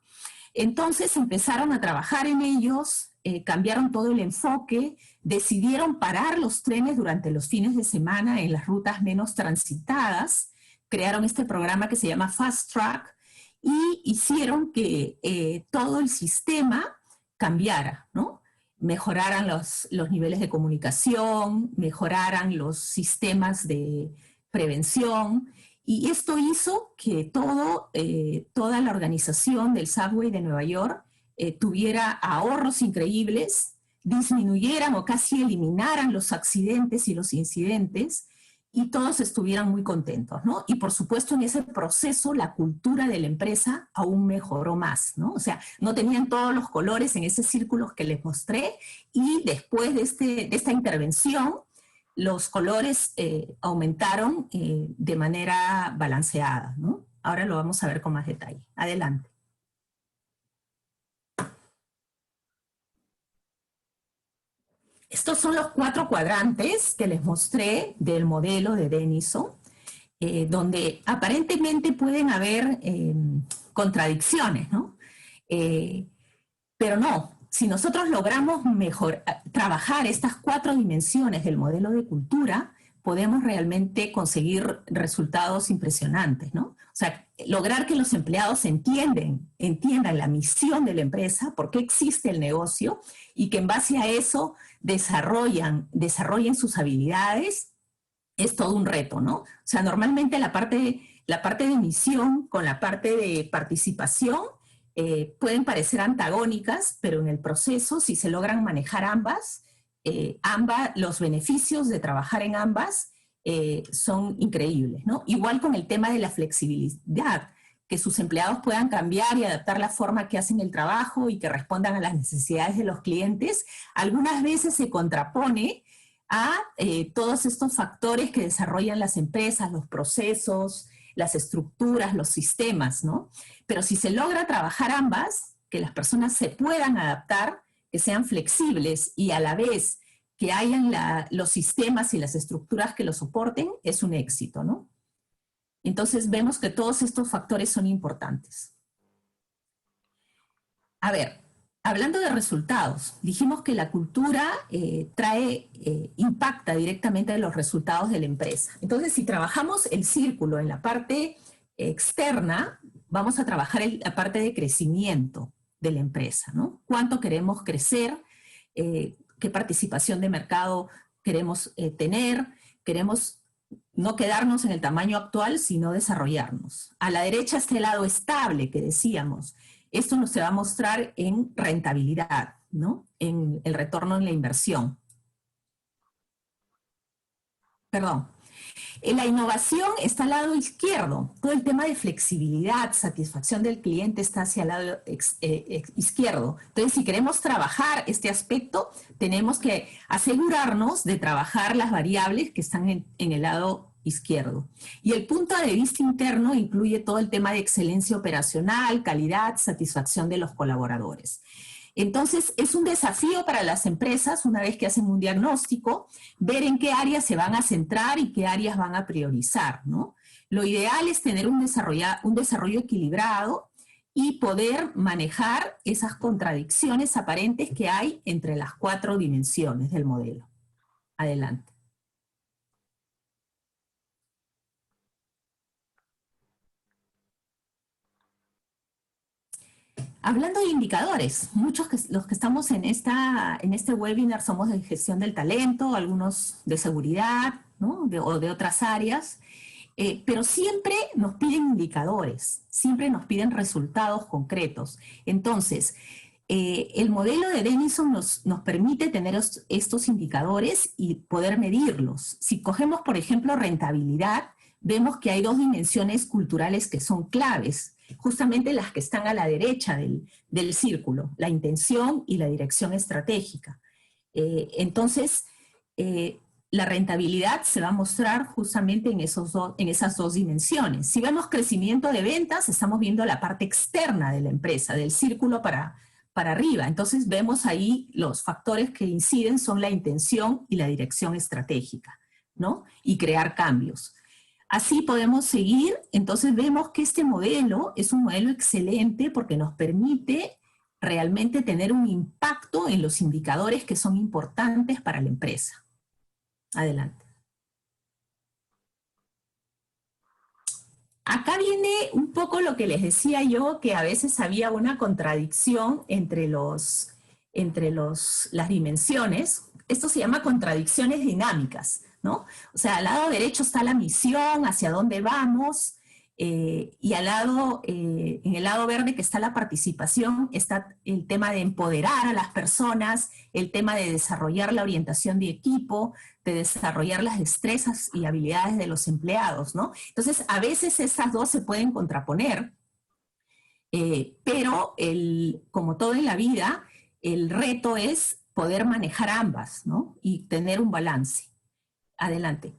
S2: Entonces empezaron a trabajar en ellos, cambiaron todo el enfoque, decidieron parar los trenes durante los fines de semana en las rutas menos transitadas, crearon este programa que se llama Fast Track, y hicieron que todo el sistema cambiara, ¿no? Mejoraran los niveles de comunicación, mejoraran los sistemas de prevención, y esto hizo que toda la organización del subway de Nueva York tuviera ahorros increíbles, disminuyeran o casi eliminaran los accidentes y los incidentes, y todos estuvieran muy contentos, ¿no? Y por supuesto en ese proceso la cultura de la empresa aún mejoró más, ¿no? O sea, no tenían todos los colores en ese círculo que les mostré, y después de esta intervención los colores aumentaron de manera balanceada, ¿no? Ahora lo vamos a ver con más detalle. Adelante. Estos son los 4 cuadrantes que les mostré del modelo de Denison, donde aparentemente pueden haber contradicciones, ¿no? Pero no, si nosotros logramos trabajar estas 4 dimensiones del modelo de cultura, podemos realmente conseguir resultados impresionantes, ¿no? O sea, lograr que los empleados entiendan la misión de la empresa, por qué existe el negocio, y que en base a eso desarrollen sus habilidades, es todo un reto, ¿no? O sea, normalmente la parte de misión con la parte de participación pueden parecer antagónicas, pero en el proceso, si se logran manejar ambas, los beneficios de trabajar en ambas son increíbles, ¿no? Igual con el tema de la flexibilidad, que sus empleados puedan cambiar y adaptar la forma que hacen el trabajo y que respondan a las necesidades de los clientes, algunas veces se contrapone a todos estos factores que desarrollan las empresas, los procesos, las estructuras, los sistemas, ¿no? Pero si se logra trabajar ambas, que las personas se puedan adaptar, que sean flexibles y a la vez que hayan los sistemas y las estructuras que lo soporten, es un éxito, ¿no? Entonces vemos que todos estos factores son importantes. A ver, hablando de resultados, dijimos que la cultura impacta directamente en los resultados de la empresa. Entonces, si trabajamos el círculo en la parte externa, vamos a trabajar la parte de crecimiento de la empresa, ¿no? ¿Cuánto queremos crecer? ¿Qué participación de mercado queremos tener? Queremos no quedarnos en el tamaño actual, sino desarrollarnos. A la derecha está el lado estable que decíamos. Esto nos se va a mostrar en rentabilidad, ¿no? En el retorno en la inversión. Perdón. En la innovación está al lado izquierdo. Todo el tema de flexibilidad, satisfacción del cliente está hacia el lado izquierdo. Entonces, si queremos trabajar este aspecto, tenemos que asegurarnos de trabajar las variables que están en el lado izquierdo. Y el punto de vista interno incluye todo el tema de excelencia operacional, calidad, satisfacción de los colaboradores. Entonces, es un desafío para las empresas, una vez que hacen un diagnóstico, ver en qué áreas se van a centrar y qué áreas van a priorizar, ¿no? Lo ideal es tener un desarrollo equilibrado y poder manejar esas contradicciones aparentes que hay entre las 4 dimensiones del modelo. Adelante. Hablando de indicadores, los que estamos en este webinar somos de gestión del talento, algunos de seguridad, ¿no? o de otras áreas, pero siempre nos piden indicadores, siempre nos piden resultados concretos. Entonces, el modelo de Denison nos permite tener estos indicadores y poder medirlos. Si cogemos, por ejemplo, rentabilidad, vemos que hay 2 dimensiones culturales que son claves, justamente las que están a la derecha del círculo, la intención y la dirección estratégica. Entonces, la rentabilidad se va a mostrar justamente en esas 2 dimensiones. Si vemos crecimiento de ventas, estamos viendo la parte externa de la empresa, del círculo para arriba. Entonces vemos ahí los factores que inciden son la intención y la dirección estratégica, ¿no? Y crear cambios. Así podemos seguir, entonces vemos que este modelo es un modelo excelente porque nos permite realmente tener un impacto en los indicadores que son importantes para la empresa. Adelante. Acá viene un poco lo que les decía yo, que a veces había una contradicción entre las dimensiones. Esto se llama contradicciones dinámicas, ¿no? O sea, al lado derecho está la misión, hacia dónde vamos, y en el lado verde que está la participación, está el tema de empoderar a las personas, el tema de desarrollar la orientación de equipo, de desarrollar las destrezas y habilidades de los empleados, ¿no? Entonces, a veces esas 2 se pueden contraponer, pero como todo en la vida, el reto es poder manejar ambas, ¿no? Y tener un balance. Adelante.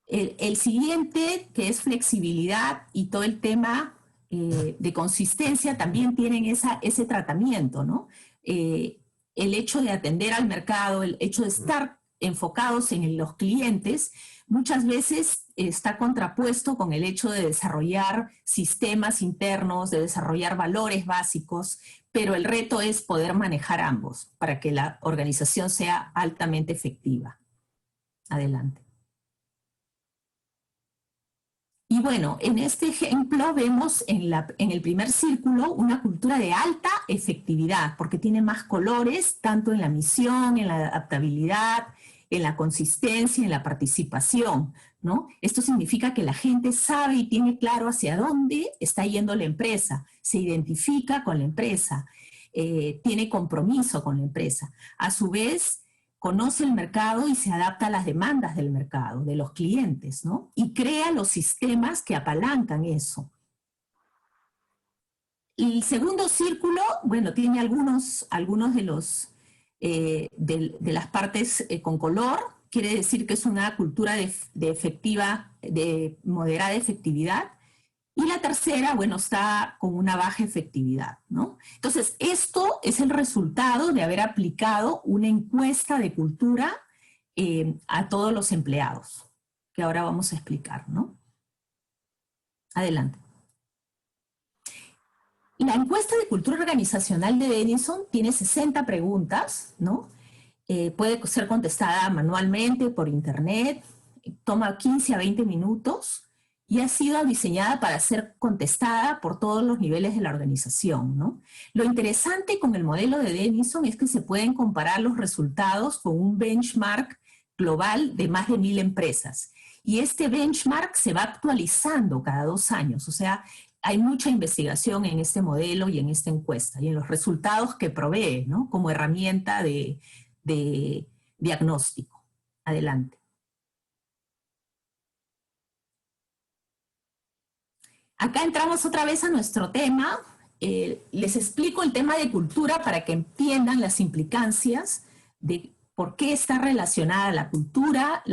S2: El siguiente, que es flexibilidad y todo el tema de consistencia, también tienen ese tratamiento, ¿no? El hecho de atender al mercado, el hecho de estar enfocados en los clientes, muchas veces está contrapuesto con el hecho de desarrollar sistemas internos, de desarrollar valores básicos, pero el reto es poder manejar ambos para que la organización sea altamente efectiva. Adelante. Y bueno, en este ejemplo vemos en el primer círculo una cultura de alta efectividad, porque tiene más colores, tanto en la misión, en la adaptabilidad, en la consistencia, en la participación, ¿no? Esto significa que la gente sabe y tiene claro hacia dónde está yendo la empresa, se identifica con la empresa, tiene compromiso con la empresa. A su vez, conoce el mercado y se adapta a las demandas del mercado, de los clientes, ¿no? Y crea los sistemas que apalancan eso. Y el segundo círculo, bueno, tiene algunos de las partes con color, quiere decir que es una cultura de moderada efectividad. Y la tercera, bueno, está con una baja efectividad, ¿no? Entonces, esto es el resultado de haber aplicado una encuesta de cultura a todos los empleados, que ahora vamos a explicar, ¿no? Adelante. La encuesta de cultura organizacional de Denison tiene 60 preguntas, ¿no? Puede ser contestada manualmente por internet, toma 15 a 20 minutos y ha sido diseñada para ser contestada por todos los niveles de la organización, ¿no? Lo interesante con el modelo de Denison es que se pueden comparar los resultados con un benchmark global de más de 1000 empresas. Y este benchmark se va actualizando cada 2 años, o sea, hay mucha investigación en este modelo y en esta encuesta y en los resultados que provee, ¿no? Como herramienta de diagnóstico. Adelante. Acá entramos otra vez a nuestro tema. Les explico el tema de cultura para que entiendan las implicancias de por qué está relacionada la cultura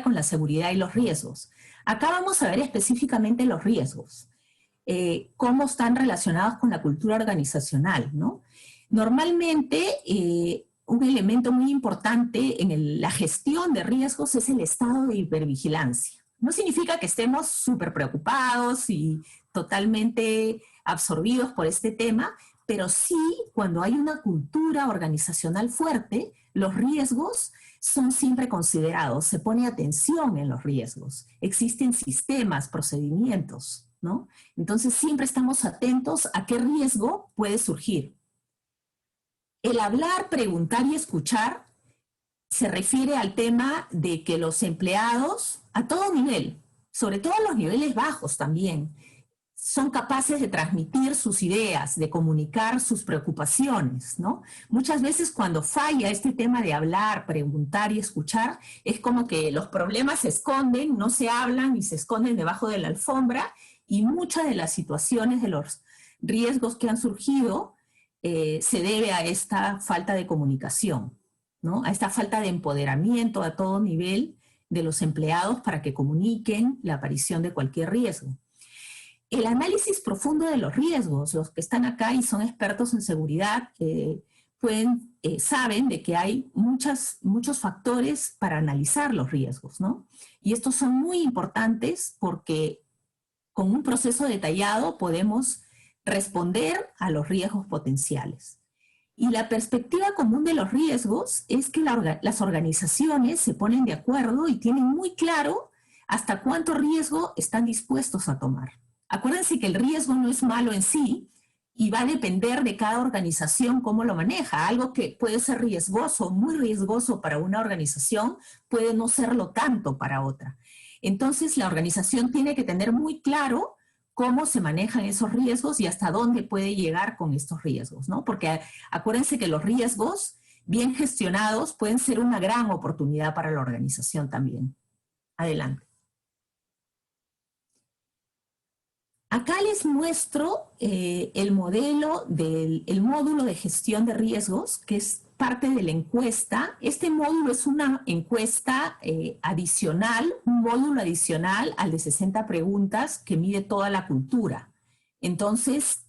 S2: con la seguridad y los riesgos. Acá vamos a ver específicamente los riesgos. Cómo están relacionados con la cultura organizacional, ¿no? Normalmente, un elemento muy importante en la gestión de riesgos es el estado de hipervigilancia. No significa que estemos súper preocupados y totalmente absorbidos por este tema, pero sí, cuando hay una cultura organizacional fuerte, los riesgos son siempre considerados, se pone atención en los riesgos, existen sistemas, procedimientos, ¿no? Entonces siempre estamos atentos a qué riesgo puede surgir. El hablar, preguntar y escuchar se refiere al tema de que los empleados, a todo nivel, sobre todo a los niveles bajos también, son capaces de transmitir sus ideas, de comunicar sus preocupaciones, ¿no? Muchas veces cuando falla este tema de hablar, preguntar y escuchar, es como que los problemas se esconden, no se hablan y se esconden debajo de la alfombra, y muchas de las situaciones de los riesgos que han surgido se debe a esta falta de comunicación, ¿no? A esta falta de empoderamiento a todo nivel de los empleados para que comuniquen la aparición de cualquier riesgo. El análisis profundo de los riesgos, los que están acá y son expertos en seguridad, saben de que hay muchos factores para analizar los riesgos, ¿no? Y estos son muy importantes porque con un proceso detallado podemos responder a los riesgos potenciales. Y la perspectiva común de los riesgos es que las organizaciones se ponen de acuerdo y tienen muy claro hasta cuánto riesgo están dispuestos a tomar. Acuérdense que el riesgo no es malo en sí y va a depender de cada organización cómo lo maneja. Algo que puede ser riesgoso, muy riesgoso para una organización, puede no serlo tanto para otra. Entonces, la organización tiene que tener muy claro cómo se manejan esos riesgos y hasta dónde puede llegar con estos riesgos, ¿no? Porque acuérdense que los riesgos bien gestionados pueden ser una gran oportunidad para la organización también. Adelante. Acá les muestro el módulo de gestión de riesgos, que es parte de la encuesta. Este módulo es una encuesta adicional, un módulo adicional al de 60 preguntas que mide toda la cultura. Entonces,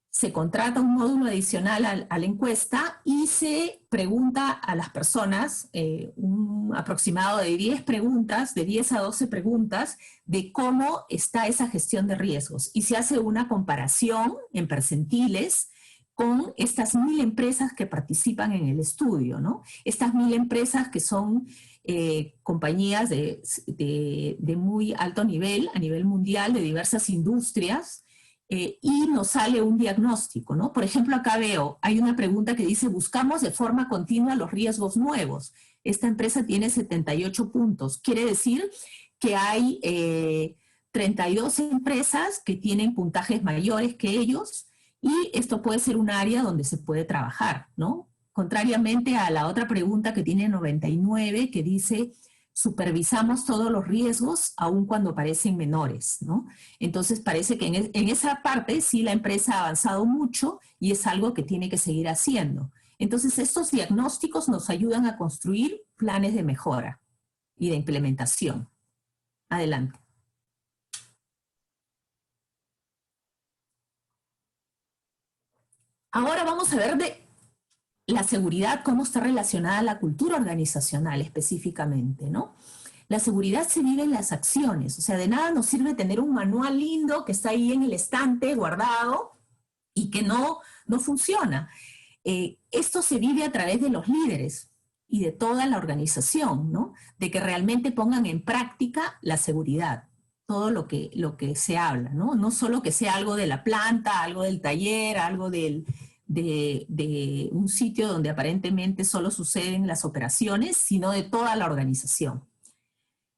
S2: se contrata un módulo adicional a la encuesta y se pregunta a las personas, un aproximado de 10 preguntas, de 10 a 12 preguntas, de cómo está esa gestión de riesgos. Y se hace una comparación en percentiles con estas 1000 empresas que participan en el estudio, ¿no? Estas 1000 empresas que son compañías de muy alto nivel, a nivel mundial, de diversas industrias, y nos sale un diagnóstico, ¿no? Por ejemplo, acá veo, hay una pregunta que dice, buscamos de forma continua los riesgos nuevos. esta empresa tiene 78 puntos. Quiere decir que hay 32 empresas que tienen puntajes mayores que ellos, y esto puede ser un área donde se puede trabajar, ¿no? Contrariamente a la otra pregunta que tiene 99, que dice, supervisamos todos los riesgos aun cuando parecen menores, ¿no? Entonces parece que en esa parte sí la empresa ha avanzado mucho y es algo que tiene que seguir haciendo. Entonces estos diagnósticos nos ayudan a construir planes de mejora y de implementación. Adelante. Ahora vamos a ver de la seguridad, cómo está relacionada a la cultura organizacional específicamente, ¿no? La seguridad se vive en las acciones, o sea, de nada nos sirve tener un manual lindo que está ahí en el estante guardado y que no funciona. Esto se vive a través de los líderes y de toda la organización, ¿no? De que realmente pongan en práctica la seguridad, todo lo que se habla, ¿no? No solo que sea algo de la planta, algo del taller, algo de un sitio donde aparentemente solo suceden las operaciones, sino de toda la organización.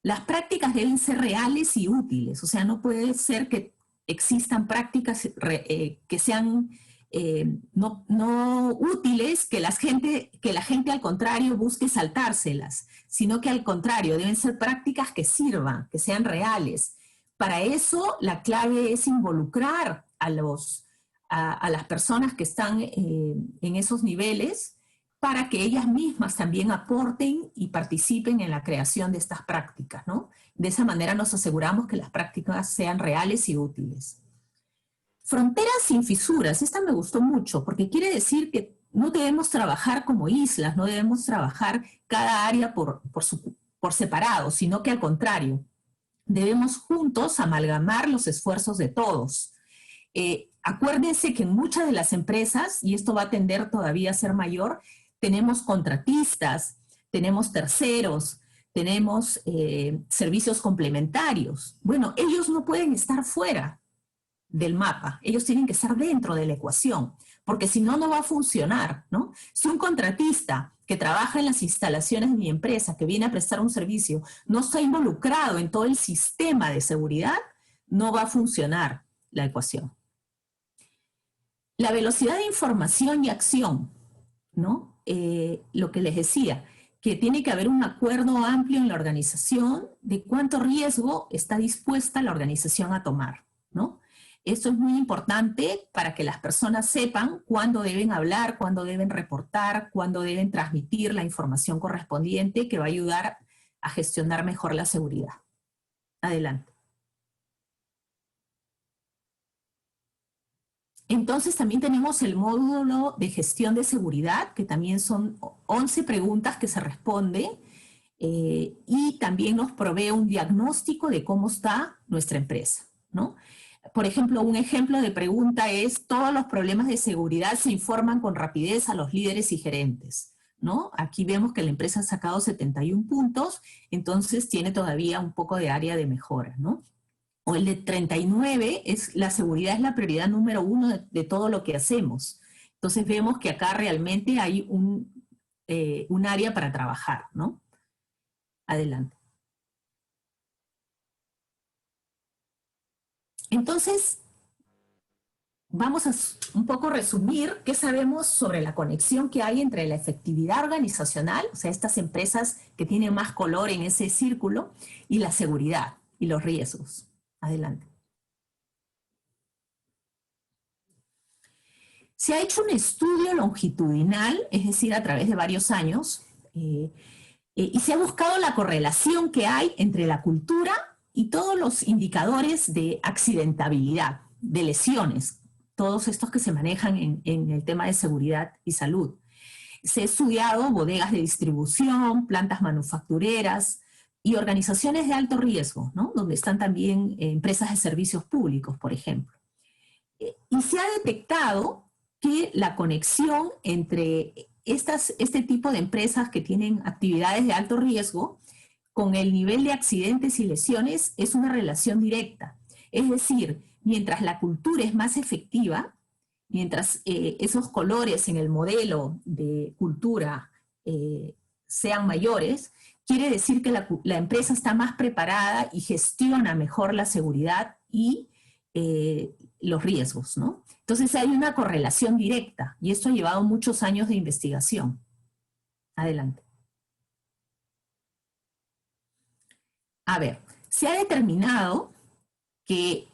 S2: Las prácticas deben ser reales y útiles, o sea, no puede ser que existan prácticas que sean no útiles, que la gente al contrario busque saltárselas, sino que al contrario, deben ser prácticas que sirvan, que sean reales. Para eso, la clave es involucrar a las personas que están en esos niveles para que ellas mismas también aporten y participen en la creación de estas prácticas, ¿no? De esa manera nos aseguramos que las prácticas sean reales y útiles. Fronteras sin fisuras, esta me gustó mucho, porque quiere decir que no debemos trabajar como islas, no debemos trabajar cada área por separado, sino que al contrario, debemos juntos amalgamar los esfuerzos de todos. Acuérdense que en muchas de las empresas, y esto va a tender todavía a ser mayor, tenemos contratistas, tenemos terceros, tenemos servicios complementarios. Bueno, ellos no pueden estar fuera del mapa, ellos tienen que estar dentro de la ecuación, porque si no, no va a funcionar, ¿no? Si un contratista que trabaja en las instalaciones de mi empresa, que viene a prestar un servicio, no está involucrado en todo el sistema de seguridad, no va a funcionar la ecuación. La velocidad de información y acción, ¿no? Lo que les decía, que tiene que haber un acuerdo amplio en la organización de cuánto riesgo está dispuesta la organización a tomar, ¿no? Esto es muy importante para que las personas sepan cuándo deben hablar, cuándo deben reportar, cuándo deben transmitir la información correspondiente que va a ayudar a gestionar mejor la seguridad. Adelante. Entonces también tenemos el módulo de gestión de seguridad, que también son 11 preguntas que se responden, y también nos provee un diagnóstico de cómo está nuestra empresa, ¿no? Por ejemplo, un ejemplo de pregunta es, todos los problemas de seguridad se informan con rapidez a los líderes y gerentes, ¿no? Aquí vemos que la empresa ha sacado 71 puntos, entonces tiene todavía un poco de área de mejora, ¿no? O el de 39 es, la seguridad es la prioridad número 1 de todo lo que hacemos. Entonces vemos que acá realmente hay un área para trabajar, ¿no? Adelante. Entonces, vamos a un poco resumir qué sabemos sobre la conexión que hay entre la efectividad organizacional, o sea, estas empresas que tienen más color en ese círculo, y la seguridad y los riesgos. Adelante. Se ha hecho un estudio longitudinal, es decir, a través de varios años, y se ha buscado la correlación que hay entre la cultura y todos los indicadores de accidentabilidad, de lesiones, todos estos que se manejan en el tema de seguridad y salud. Se ha estudiado bodegas de distribución, plantas manufactureras y organizaciones de alto riesgo, ¿no? Donde están también empresas de servicios públicos, por ejemplo. Y se ha detectado que la conexión entre este tipo de empresas que tienen actividades de alto riesgo con el nivel de accidentes y lesiones es una relación directa. Es decir, mientras la cultura es más efectiva, mientras esos colores en el modelo de cultura sean mayores, quiere decir que la empresa está más preparada y gestiona mejor la seguridad y los riesgos, ¿no? Entonces hay una correlación directa y esto ha llevado muchos años de investigación. Adelante. A ver, se ha determinado que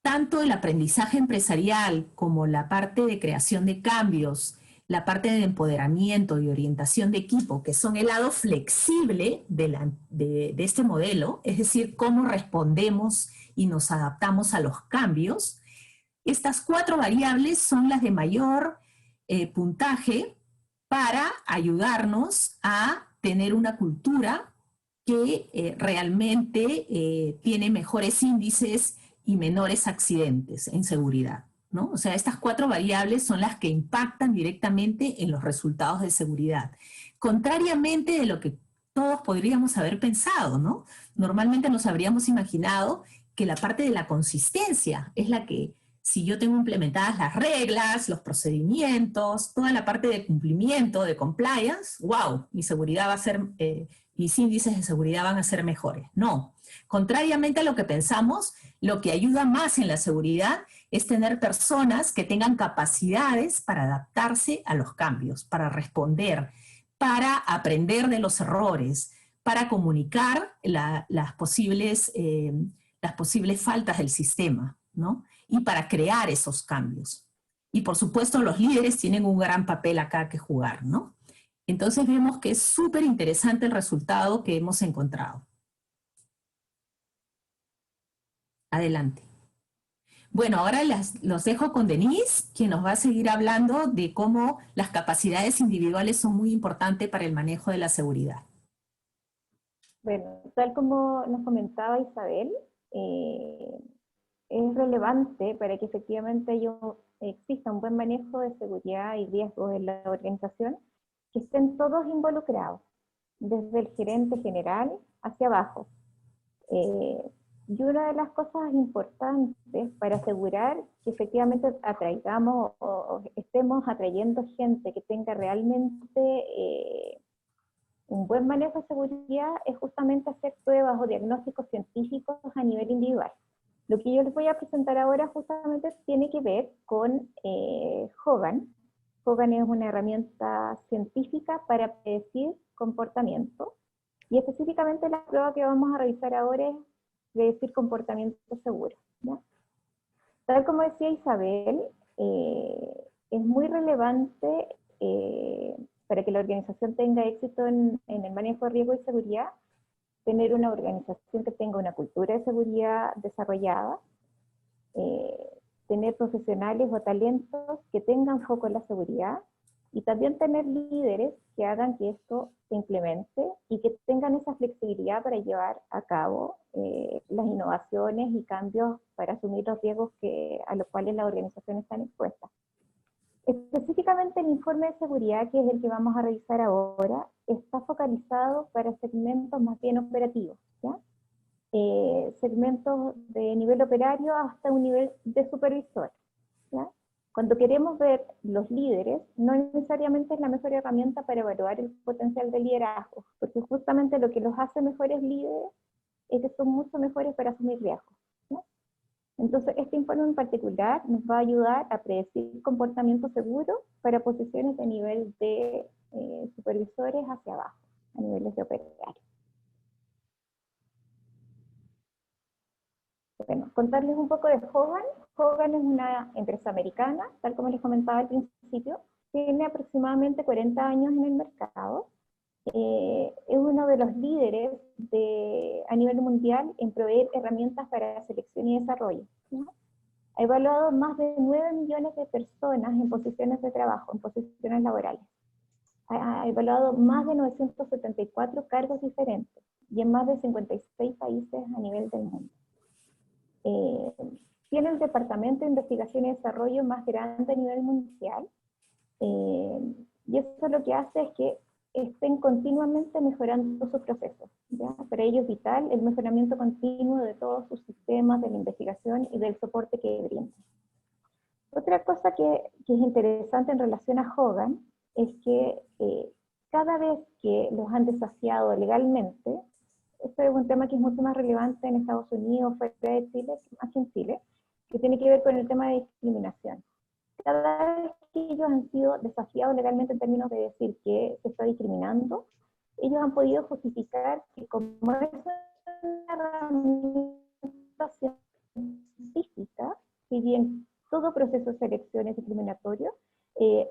S2: tanto el aprendizaje empresarial como la parte de creación de cambios, la parte de empoderamiento y orientación de equipo, que son el lado flexible de este modelo, es decir, cómo respondemos y nos adaptamos a los cambios, estas 4 variables son las de mayor puntaje para ayudarnos a tener una cultura que realmente tiene mejores índices y menores accidentes en seguridad, ¿no? O sea, estas 4 variables son las que impactan directamente en los resultados de seguridad. Contrariamente de lo que todos podríamos haber pensado, ¿no? Normalmente nos habríamos imaginado que la parte de la consistencia es la que, si yo tengo implementadas las reglas, los procedimientos, toda la parte de cumplimiento, de compliance, wow, mi seguridad va a ser, mis índices de seguridad van a ser mejores. No. Contrariamente a lo que pensamos, lo que ayuda más en la seguridad es tener personas que tengan capacidades para adaptarse a los cambios, para responder, para aprender de los errores, para comunicar las posibles faltas del sistema, ¿no? Y para crear esos cambios. Y por supuesto los líderes tienen un gran papel acá que jugar, ¿no? Entonces vemos que es súper interesante el resultado que hemos encontrado. Adelante. Bueno, ahora los dejo con Denise, quien nos va a seguir hablando de cómo las capacidades individuales son muy importantes para el manejo de la seguridad.
S1: Bueno, tal como nos comentaba Isabel, es relevante para que efectivamente exista un buen manejo de seguridad y riesgos en la organización, que estén todos involucrados, desde el gerente general hacia abajo. Y una de las cosas importantes para asegurar que efectivamente atraigamos o estemos atrayendo gente que tenga realmente un buen manejo de seguridad es justamente hacer pruebas o diagnósticos científicos a nivel individual. Lo que yo les voy a presentar ahora justamente tiene que ver con Hogan. Hogan es una herramienta científica para predecir comportamiento. Y específicamente la prueba que vamos a revisar ahora es predecir comportamiento seguro, ¿ya? Tal como decía Isabel, es muy relevante para que la organización tenga éxito en el manejo de riesgo y seguridad, tener una organización que tenga una cultura de seguridad desarrollada, tener profesionales o talentos que tengan foco en la seguridad, y también tener líderes que hagan que esto se implemente y que tengan esa flexibilidad para llevar a cabo las innovaciones y cambios para asumir los riesgos a los cuales las organizaciones están expuestas. Específicamente el informe de seguridad, que es el que vamos a revisar ahora, está focalizado para segmentos más bien operativos, ¿ya? Segmentos de nivel operario hasta un nivel de supervisor, ¿ya? Cuando queremos ver los líderes, no necesariamente es la mejor herramienta para evaluar el potencial de liderazgo, porque justamente lo que los hace mejores líderes es que son mucho mejores para asumir riesgos, ¿no? Entonces, este informe en particular nos va a ayudar a predecir comportamiento seguro para posiciones de nivel de supervisores hacia abajo, a niveles de operarios. Bueno, contarles un poco de Hogan. Hogan es una empresa americana, tal como les comentaba al principio, tiene aproximadamente 40 años en el mercado, es uno de los líderes a nivel mundial en proveer herramientas para selección y desarrollo, ¿no? Ha evaluado más de 9 millones de personas en posiciones de trabajo, en posiciones laborales. Ha evaluado más de 974 cargos diferentes y en más de 56 países a nivel del mundo. Tiene el departamento de investigación y desarrollo más grande a nivel mundial, y eso lo que hace es que estén continuamente mejorando sus procesos, ¿ya? Para ello es vital el mejoramiento continuo de todos sus sistemas, de la investigación y del soporte que brindan. Otra cosa que es interesante en relación a Hogan es que cada vez que los han desafiado legalmente, esto es un tema que es mucho más relevante en Estados Unidos, fuera de Chile, aquí en Chile, que tiene que ver con el tema de discriminación. Cada vez que ellos han sido desafiados legalmente en términos de decir que se está discriminando, ellos han podido justificar que como es una herramienta científica, si bien todo proceso de selección es discriminatorio,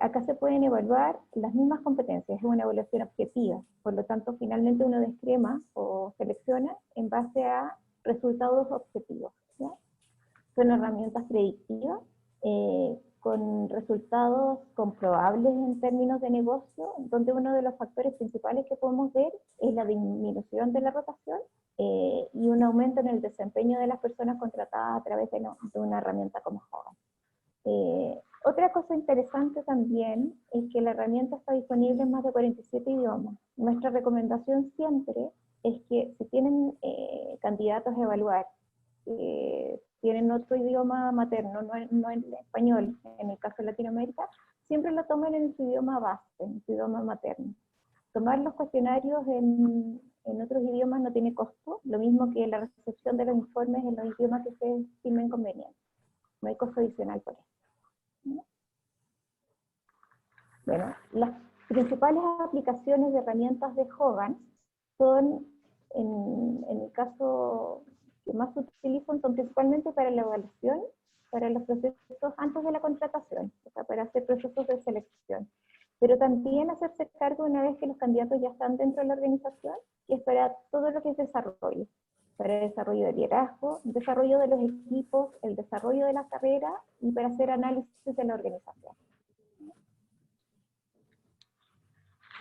S1: acá se pueden evaluar las mismas competencias, es una evaluación objetiva, por lo tanto finalmente uno descrema o selecciona en base a resultados objetivos, ¿ya? Son herramientas predictivas, con resultados comprobables en términos de negocio, donde uno de los factores principales que podemos ver es la disminución de la rotación y un aumento en el desempeño de las personas contratadas a través de una herramienta como Hogan. Otra cosa interesante también es que la herramienta está disponible en más de 47 idiomas. Nuestra recomendación siempre es que si tienen candidatos a evaluar, tienen otro idioma materno, no el español, en el caso de Latinoamérica, siempre lo tomen en su idioma base, en su idioma materno. Tomar los cuestionarios en otros idiomas no tiene costo, lo mismo que la recepción de los informes en los idiomas que se estimen convenientes. No hay costo adicional por eso. Bueno, las principales aplicaciones de herramientas de Hogan son, en el caso que más se utilizan, son principalmente para la evaluación, para los procesos antes de la contratación, o sea, para hacer procesos de selección. Pero también hacerse cargo una vez que los candidatos ya están dentro de la organización, que es para todo lo que es desarrollo, para el desarrollo de liderazgo, desarrollo de los equipos, el desarrollo de la carrera y para hacer análisis de la organización.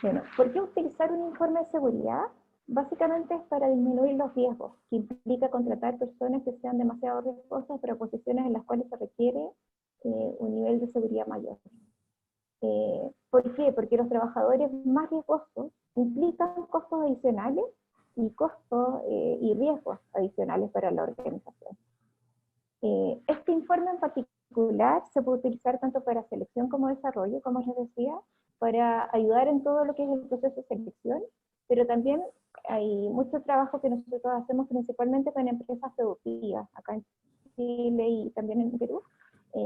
S1: Bueno, ¿por qué utilizar un informe de seguridad? Básicamente es para disminuir los riesgos, que implica contratar personas que sean demasiado riesgosas para posiciones en las cuales se requiere un nivel de seguridad mayor. ¿Por qué? Porque los trabajadores más riesgosos implican costos adicionales y costos y riesgos adicionales para la organización. Este informe en particular se puede utilizar tanto para selección como desarrollo, como les decía, para ayudar en todo lo que es el proceso de selección, pero también hay mucho trabajo que nosotros hacemos principalmente con empresas productivas, acá en Chile y también en Perú,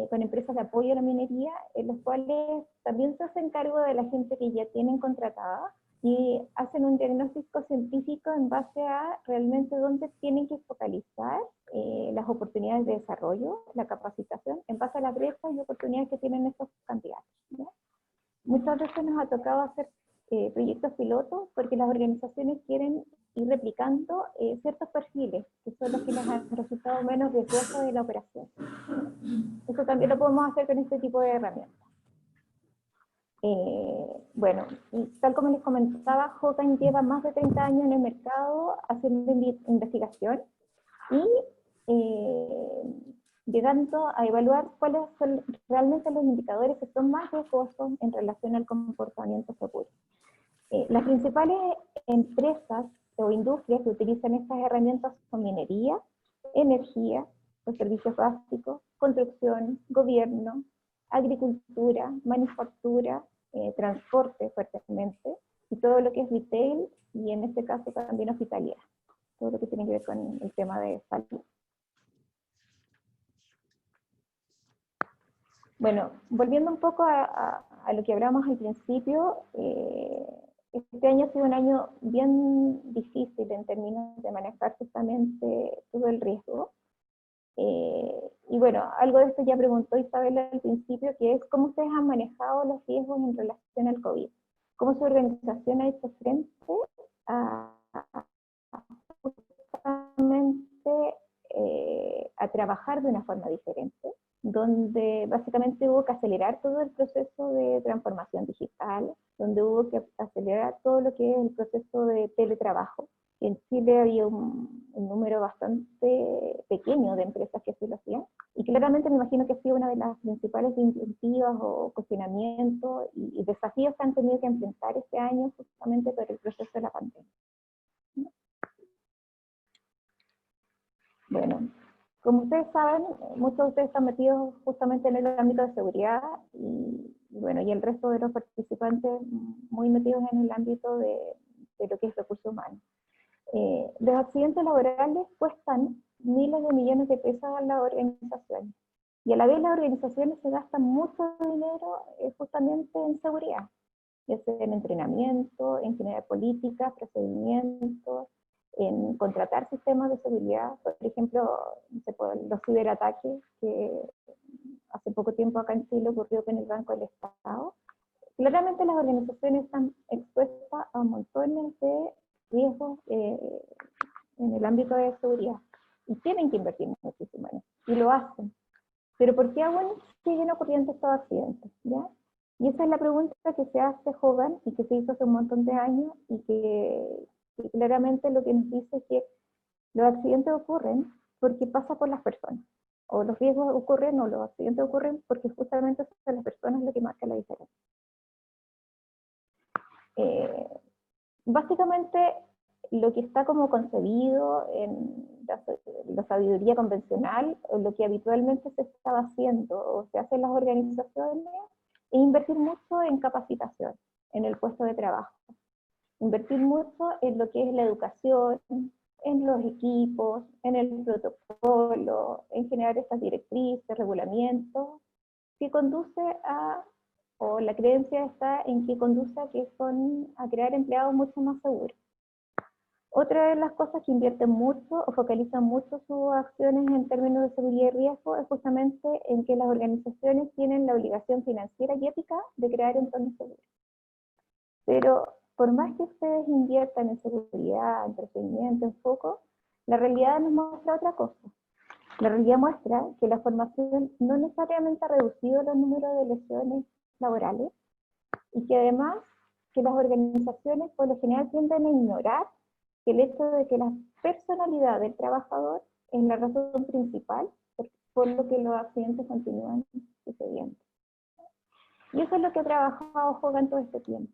S1: con empresas de apoyo a la minería, en los cuales también se hacen cargo de la gente que ya tienen contratada y hacen un diagnóstico científico en base a realmente dónde tienen que focalizar las oportunidades de desarrollo, la capacitación, en base a las brechas y oportunidades que tienen estos candidatos, ¿no? Muchas veces nos ha tocado hacer proyectos pilotos porque las organizaciones quieren ir replicando ciertos perfiles que son los que les han resultado menos riesgosos de la operación. Eso también lo podemos hacer con este tipo de herramientas. Bueno, tal como les comentaba, Hogan lleva más de 30 años en el mercado haciendo investigación y llegando a evaluar cuáles son realmente los indicadores que son más riesgosos en relación al comportamiento seguro. Las principales empresas o industrias que utilizan estas herramientas son minería, energía, los servicios básicos, construcción, gobierno, agricultura, manufactura, transporte fuertemente, y todo lo que es retail, y en este caso también hospitalidad, todo lo que tiene que ver con el tema de salud. Bueno, volviendo un poco a lo que hablamos al principio, este año ha sido un año bien difícil en términos de manejar justamente todo el riesgo. Y bueno, algo de esto ya preguntó Isabela al principio, que es cómo ustedes han manejado los riesgos en relación al COVID. ¿Cómo su organización ha hecho frente a justamente a trabajar de una forma diferente, donde básicamente hubo que acelerar todo el proceso de transformación digital, donde hubo que acelerar todo lo que es el proceso de teletrabajo? En Chile había un número bastante pequeño de empresas que así lo hacían, y claramente me imagino que ha sido una de las principales iniciativas o cuestionamientos y desafíos que han tenido que enfrentar este año justamente por el proceso de la pandemia. Bueno, Como ustedes saben, muchos de ustedes están metidos justamente en el ámbito de seguridad bueno, y el resto de los participantes muy metidos en el ámbito de lo que es recursos humanos. Los accidentes laborales cuestan miles de millones de pesos a las organizaciones. Y a la vez las organizaciones se gastan mucho dinero justamente en seguridad, ya sea en entrenamiento, en generar políticas, procedimientos, en contratar sistemas de seguridad. Por ejemplo, los ciberataques que hace poco tiempo acá en Chile ocurrió con el Banco del Estado. Claramente las organizaciones están expuestas a montones de riesgos en el ámbito de seguridad y tienen que invertir muchísimo en eso, y lo hacen. Pero ¿por qué aún siguen ocurriendo estos accidentes? ¿Ya? Y esa es la pregunta que se hace Hogan y que se hizo hace un montón de años y que claramente lo que nos dice es que los accidentes ocurren porque pasa por las personas. O los riesgos ocurren o los accidentes ocurren porque justamente son las personas lo que marca la diferencia. Básicamente lo que está como concebido en la sabiduría convencional, o lo que habitualmente se estaba haciendo o se hace en las organizaciones, es invertir mucho en capacitación, en el puesto de trabajo. Invertir mucho en lo que es la educación, en los equipos, en el protocolo, en generar estas directrices, regulamientos, que conduce a, o la creencia está en que conduce a crear empleados mucho más seguros. Otra de las cosas que invierten mucho o focalizan mucho sus acciones en términos de seguridad y riesgo es justamente en que las organizaciones tienen la obligación financiera y ética de crear entornos seguros. Pero por más que ustedes inviertan en seguridad, en procedimiento, en foco, la realidad nos muestra otra cosa. La realidad muestra que la formación no necesariamente ha reducido los números de lesiones laborales y que además que las organizaciones por lo general tienden a ignorar que el hecho de que la personalidad del trabajador es la razón principal por lo que los accidentes continúan sucediendo. Y eso es lo que ha trabajado Hogan todo este tiempo.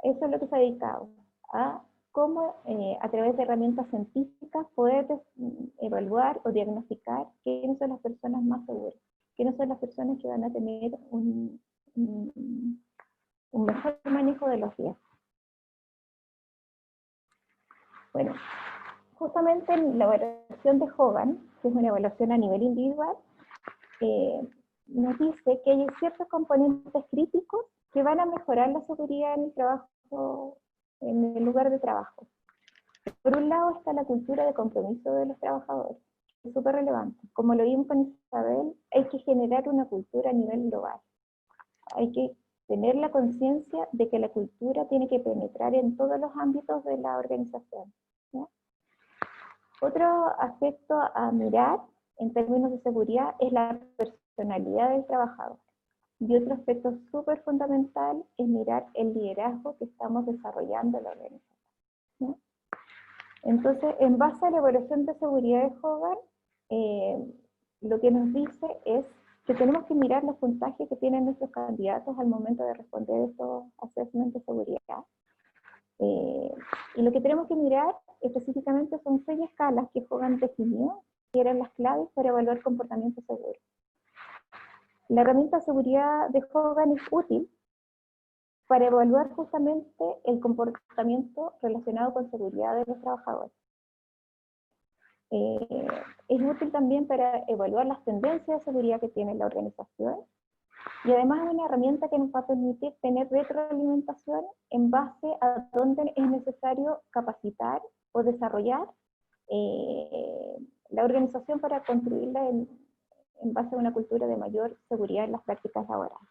S1: Eso es lo que se ha dedicado a cómo a través de herramientas científicas poder evaluar o diagnosticar quiénes son las personas más seguras, quiénes son las personas que van a tener un mejor manejo de los riesgos. Bueno, justamente en la evaluación de Hogan, que es una evaluación a nivel individual, nos dice que hay ciertos componentes críticos que van a mejorar la seguridad en el trabajo, en el lugar de trabajo. Por un lado está la cultura de compromiso de los trabajadores, que es súper relevante. Como lo vimos con Isabel, hay que generar una cultura a nivel global. Hay que tener la conciencia de que la cultura tiene que penetrar en todos los ámbitos de la organización, ¿ya? Otro aspecto a mirar en términos de seguridad es la personalidad del trabajador. Y otro aspecto súper fundamental es mirar el liderazgo que estamos desarrollando en la organización, ¿no? Entonces, en base a la evaluación de seguridad de Hogan, lo que nos dice es que tenemos que mirar los puntajes que tienen nuestros candidatos al momento de responder estos assessments de seguridad. Y lo que tenemos que mirar específicamente son 6 escalas que Hogan definió, que eran las claves para evaluar comportamiento seguro. La herramienta de seguridad de Hogan es útil para evaluar justamente el comportamiento relacionado con seguridad de los trabajadores. Es útil también para evaluar las tendencias de seguridad que tiene la organización, y además es una herramienta que nos va a permitir tener retroalimentación en base a dónde es necesario capacitar o desarrollar la organización para construirla en base a una cultura de mayor seguridad en las prácticas laborales.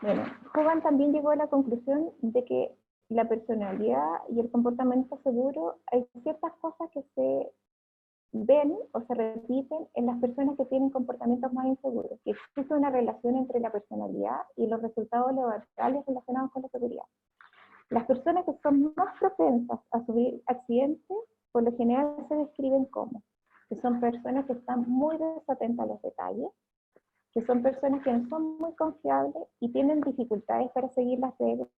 S1: Bueno, Hogan también llegó a la conclusión de que la personalidad y el comportamiento seguro, hay ciertas cosas que se ven o se repiten en las personas que tienen comportamientos más inseguros, que existe una relación entre la personalidad y los resultados laborales relacionados con la seguridad. Las personas que son más propensas a sufrir accidentes, por lo general se describen como que son personas que están muy desatentas a los detalles, que son personas que no son muy confiables y tienen dificultades para seguir las reglas,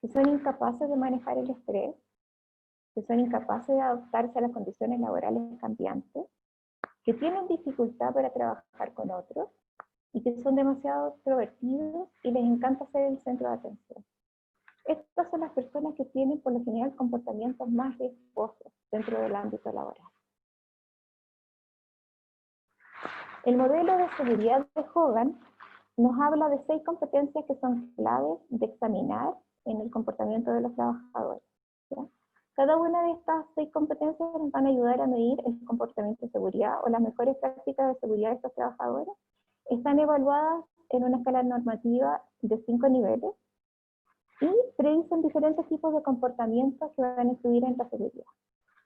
S1: que son incapaces de manejar el estrés, que son incapaces de adaptarse a las condiciones laborales cambiantes, que tienen dificultad para trabajar con otros y que son demasiado extrovertidos y les encanta ser el centro de atención. Estas son las personas que tienen por lo general comportamientos más riesgosos dentro del ámbito laboral. El modelo de seguridad de Hogan nos habla de 6 competencias que son claves de examinar en el comportamiento de los trabajadores, ¿ya? Cada una de estas 6 competencias nos van a ayudar a medir el comportamiento de seguridad o las mejores prácticas de seguridad de estos trabajadores. Están evaluadas en una escala normativa de 5 niveles y predicen diferentes tipos de comportamientos que van a influir en la seguridad.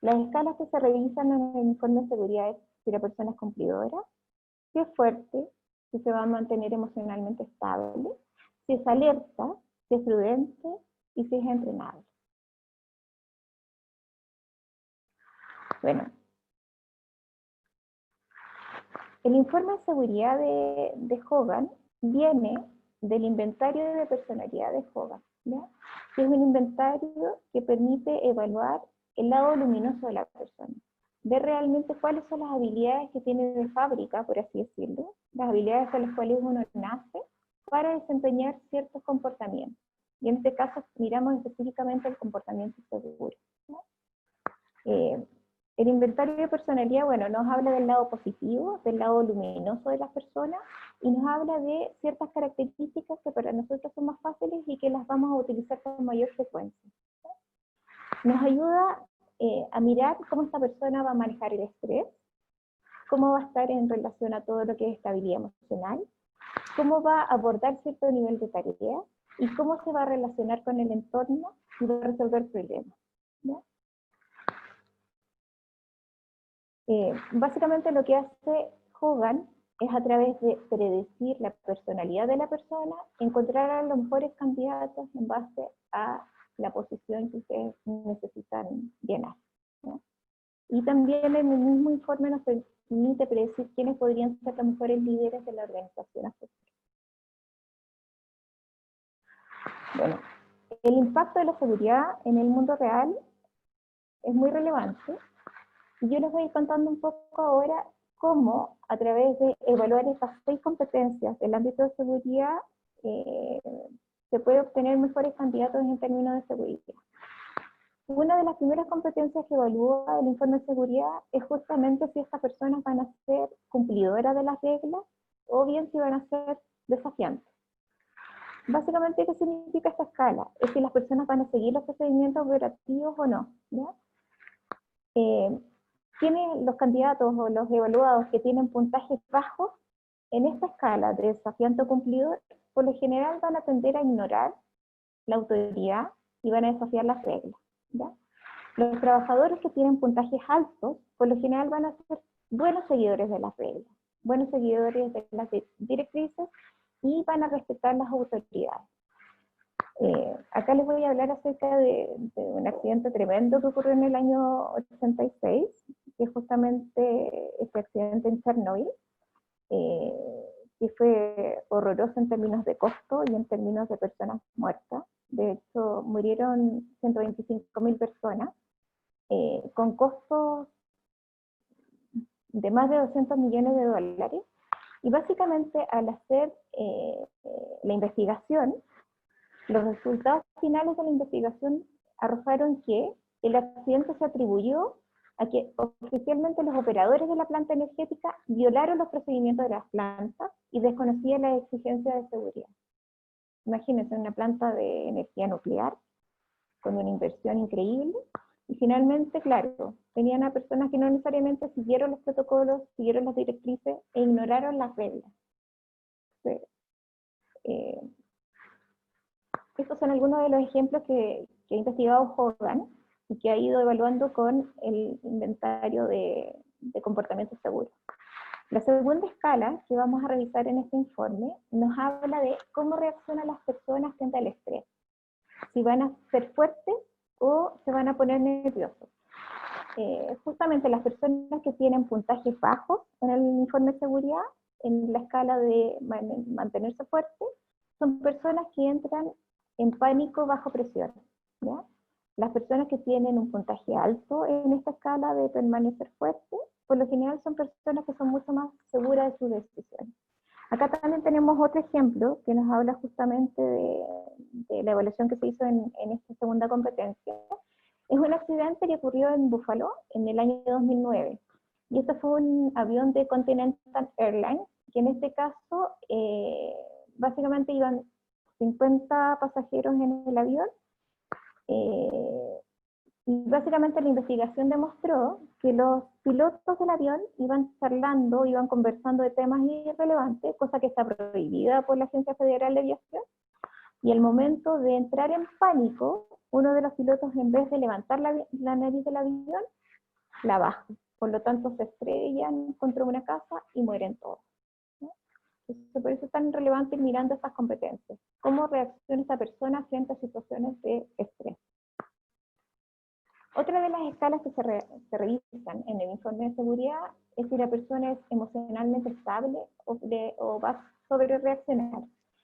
S1: Las escalas que se revisan en el informe de seguridad es si la persona es cumplidora, si es fuerte, si se va a mantener emocionalmente estable, si es alerta, si es prudente y si es entrenable. Bueno, el informe de seguridad de Hogan viene del inventario de personalidad de Hogan, ¿ya? Que es un inventario que permite evaluar el lado luminoso de la persona, ver realmente cuáles son las habilidades que tiene de fábrica, por así decirlo, las habilidades con las cuales uno nace para desempeñar ciertos comportamientos. Y en este caso miramos específicamente el comportamiento seguro, ¿no? El inventario de personalidad, bueno, nos habla del lado positivo, del lado luminoso de las personas, y nos habla de ciertas características que para nosotros son más fáciles y que las vamos a utilizar con mayor frecuencia. Nos ayuda a mirar cómo esta persona va a manejar el estrés, cómo va a estar en relación a todo lo que es estabilidad emocional, cómo va a abordar cierto nivel de tarea, y cómo se va a relacionar con el entorno y va a resolver problemas, ¿no? Básicamente lo que hace Hogan es a través de predecir la personalidad de la persona, encontrar a los mejores candidatos en base a la posición que ustedes necesitan llenar, ¿no? Y también en el mismo informe nos permite predecir quiénes podrían ser los mejores líderes de la organización a futuro. Bueno, el impacto de la seguridad en el mundo real es muy relevante. Y yo les voy contando un poco ahora cómo, a través de evaluar estas 6 competencias del ámbito de seguridad, se puede obtener mejores candidatos en términos de seguridad. Una de las primeras competencias que evalúa el informe de seguridad es justamente si estas personas van a ser cumplidoras de las reglas o bien si van a ser desafiantes. Básicamente, ¿qué significa esta escala? Es si las personas van a seguir los procedimientos operativos o no, ¿ya? Tienen los candidatos o los evaluados que tienen puntajes bajos en esta escala de desafiante o cumplidor, por lo general van a tender a ignorar la autoridad y van a desafiar las reglas, ¿ya? Los trabajadores que tienen puntajes altos, por lo general van a ser buenos seguidores de las reglas, buenos seguidores de las directrices y van a respetar las autoridades. Acá les voy a hablar acerca de un accidente tremendo que ocurrió en el año 86, que es justamente este accidente en Chernobyl, que fue horroroso en términos de costo y en términos de personas muertas. De hecho, murieron 125.000 personas, con costos de más de 200 millones de dólares, y básicamente al hacer la investigación, los resultados finales de la investigación arrojaron que el accidente se atribuyó a que oficialmente los operadores de la planta energética violaron los procedimientos de las plantas y desconocían las exigencias de seguridad. Imagínense una planta de energía nuclear con una inversión increíble y finalmente, claro, tenían a personas que no necesariamente siguieron los protocolos, siguieron las directrices e ignoraron las reglas. Estos son algunos de los ejemplos que ha investigado Hogan y que ha ido evaluando con el inventario de comportamientos seguros. La segunda escala que vamos a revisar en este informe nos habla de cómo reaccionan las personas frente al estrés. Si van a ser fuertes o se van a poner nerviosos. Justamente las personas que tienen puntajes bajos en el informe de seguridad, en la escala de mantenerse fuerte, son personas que entran en pánico bajo presión, ¿ya? Las personas que tienen un puntaje alto en esta escala de permanecer fuerte, por lo general son personas que son mucho más seguras de sus decisiones. Acá también tenemos otro ejemplo que nos habla justamente de la evaluación que se hizo en esta segunda competencia. Es un accidente que ocurrió en Buffalo en el año 2009. Y este fue un avión de Continental Airlines, que en este caso básicamente iban 50 pasajeros en el avión. Y básicamente la investigación demostró que los pilotos del avión iban charlando, iban conversando de temas irrelevantes, cosa que está prohibida por la Agencia Federal de Aviación, y al momento de entrar en pánico, uno de los pilotos, en vez de levantar la nariz del avión, la baja. Por lo tanto, se estrellan contra una casa y mueren todos, ¿no? Entonces, por eso es tan relevante ir mirando estas competencias. ¿Cómo reacciona esa persona frente a situaciones de estrés? Otra de las escalas que se revisan en el informe de seguridad es si la persona es emocionalmente estable o va a sobre reaccionar.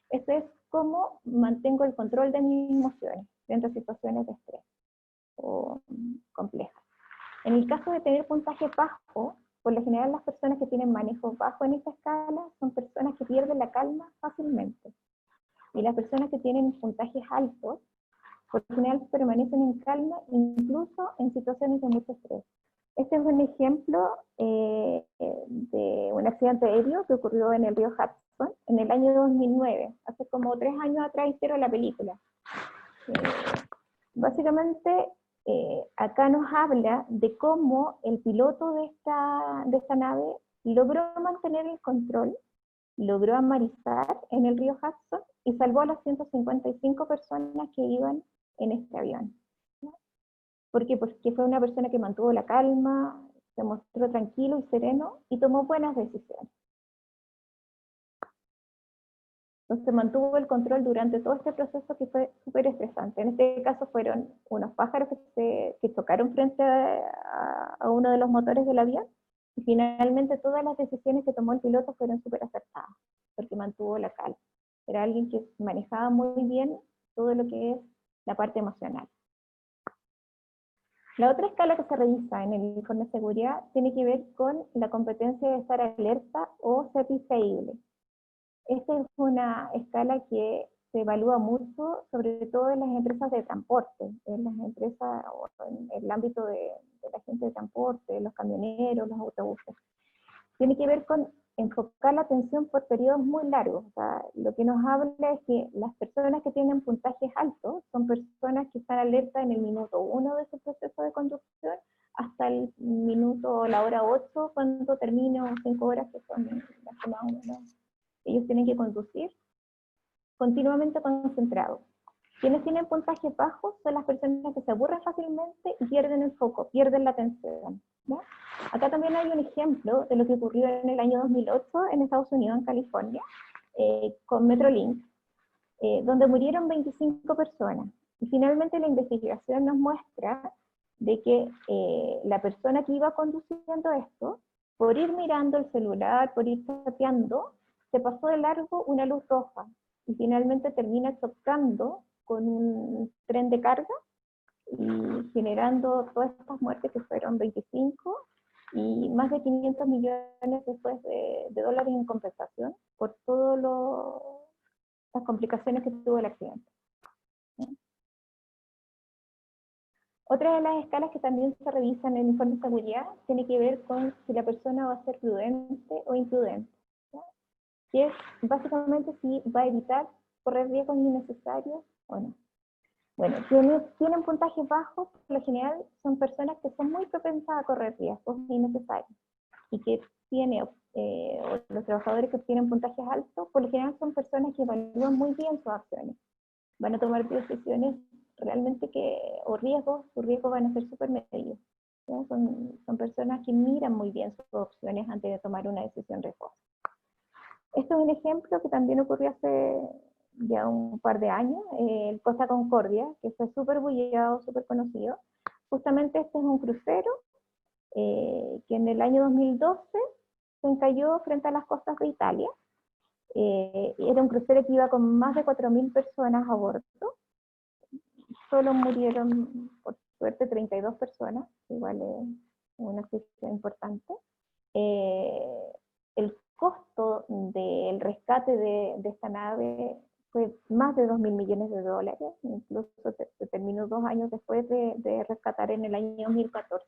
S1: Esto es cómo mantengo el control de mis emociones frente a situaciones de estrés o complejas. En el caso de tener puntaje bajo, por lo general las personas que tienen manejo bajo en esta escala son personas que pierden la calma fácilmente. Y las personas que tienen puntajes altos, por lo general permanecen en calma incluso en situaciones de mucho estrés. Este es un ejemplo de un accidente aéreo que ocurrió en el río Hudson en el año 2009. Hace como 3 años atrás hicieron la película. Básicamente, acá nos habla de cómo el piloto de esta nave logró mantener el control, logró amarizar en el río Hudson y salvó a las 155 personas que iban en este avión. ¿Por qué? Porque fue una persona que mantuvo la calma, se mostró tranquilo y sereno y tomó buenas decisiones. Entonces mantuvo el control durante todo este proceso que fue súper estresante. En este caso fueron unos pájaros que chocaron frente a uno de los motores del avión y finalmente todas las decisiones que tomó el piloto fueron súper acertadas porque mantuvo la calma. Era alguien que manejaba muy bien todo lo que es la parte emocional. La otra escala que se revisa en el informe de seguridad tiene que ver con la competencia de estar alerta o ser distraíble. Esta es una escala que se evalúa mucho, sobre todo en las empresas de transporte, en las empresas o en el ámbito de la gente de transporte, los camioneros, los autobuses. Tiene que ver con enfocar la atención por periodos muy largos. O sea, lo que nos habla es que las personas que tienen puntajes altos son personas que están alertas en el minuto 1 de su proceso de conducción hasta el minuto, la hora 8, cuando termine, o 5 horas, que son las que más o menos ellos tienen que conducir, continuamente concentrados. Quienes tienen puntajes bajos son las personas que se aburren fácilmente y pierden el foco, pierden la atención, ¿no? Acá también hay un ejemplo de lo que ocurrió en el año 2008 en Estados Unidos, en California, con Metrolink, donde murieron 25 personas. Y finalmente la investigación nos muestra de que la persona que iba conduciendo esto, por ir mirando el celular, por ir chateando, se pasó de largo una luz roja y finalmente termina chocando con un tren de carga y generando todas estas muertes, que fueron 25 y más de 500 millones después de dólares en compensación por todas las complicaciones que tuvo el accidente. Otra de las escalas que también se revisan en el informe de seguridad tiene que ver con si la persona va a ser prudente o imprudente, ¿no? Que es básicamente si va a evitar correr riesgos innecesarios o no. Bueno, quienes tienen puntajes bajos, por lo general son personas que son muy propensas a correr riesgos innecesarios y que o los trabajadores que tienen puntajes altos, por lo general son personas que evalúan muy bien sus acciones. Van a tomar decisiones realmente sus riesgos van a ser súper medidos, ¿no? Son personas que miran muy bien sus opciones antes de tomar una decisión riesgosa. Esto es un ejemplo que también ocurrió hace ya un par de años, el Costa Concordia, que fue súper bullado, súper conocido. Justamente este es un crucero que en el año 2012 se encalló frente a las costas de Italia. Era un crucero que iba con más de 4.000 personas a bordo. solo murieron, por suerte, 32 personas, igual es una cifra importante. El costo del rescate de esta nave fue más de 2.000 millones de dólares, incluso se terminó 2 años después de rescatar en el año 2014.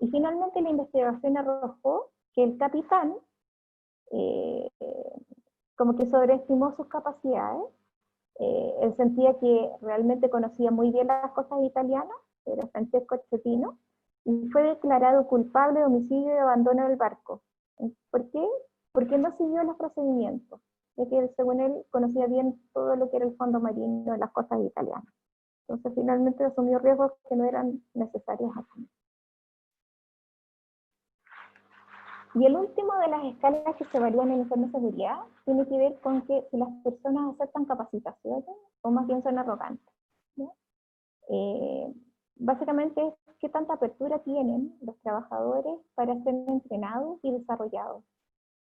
S1: Y finalmente la investigación arrojó que el capitán como que sobreestimó sus capacidades. Él sentía que realmente conocía muy bien las costas italianas, era Francesco Cettino, y fue declarado culpable de homicidio y de abandono del barco. ¿Por qué? Porque no siguió los procedimientos, de que según él conocía bien todo lo que era el fondo marino en las costas italianas. Entonces finalmente asumió riesgos que no eran necesarios asumir. Y el último de las escalas que se evalúan en el informe de seguridad tiene que ver con que si las personas aceptan capacitaciones o más bien son arrogantes. Básicamente es qué tanta apertura tienen los trabajadores para ser entrenados y desarrollados,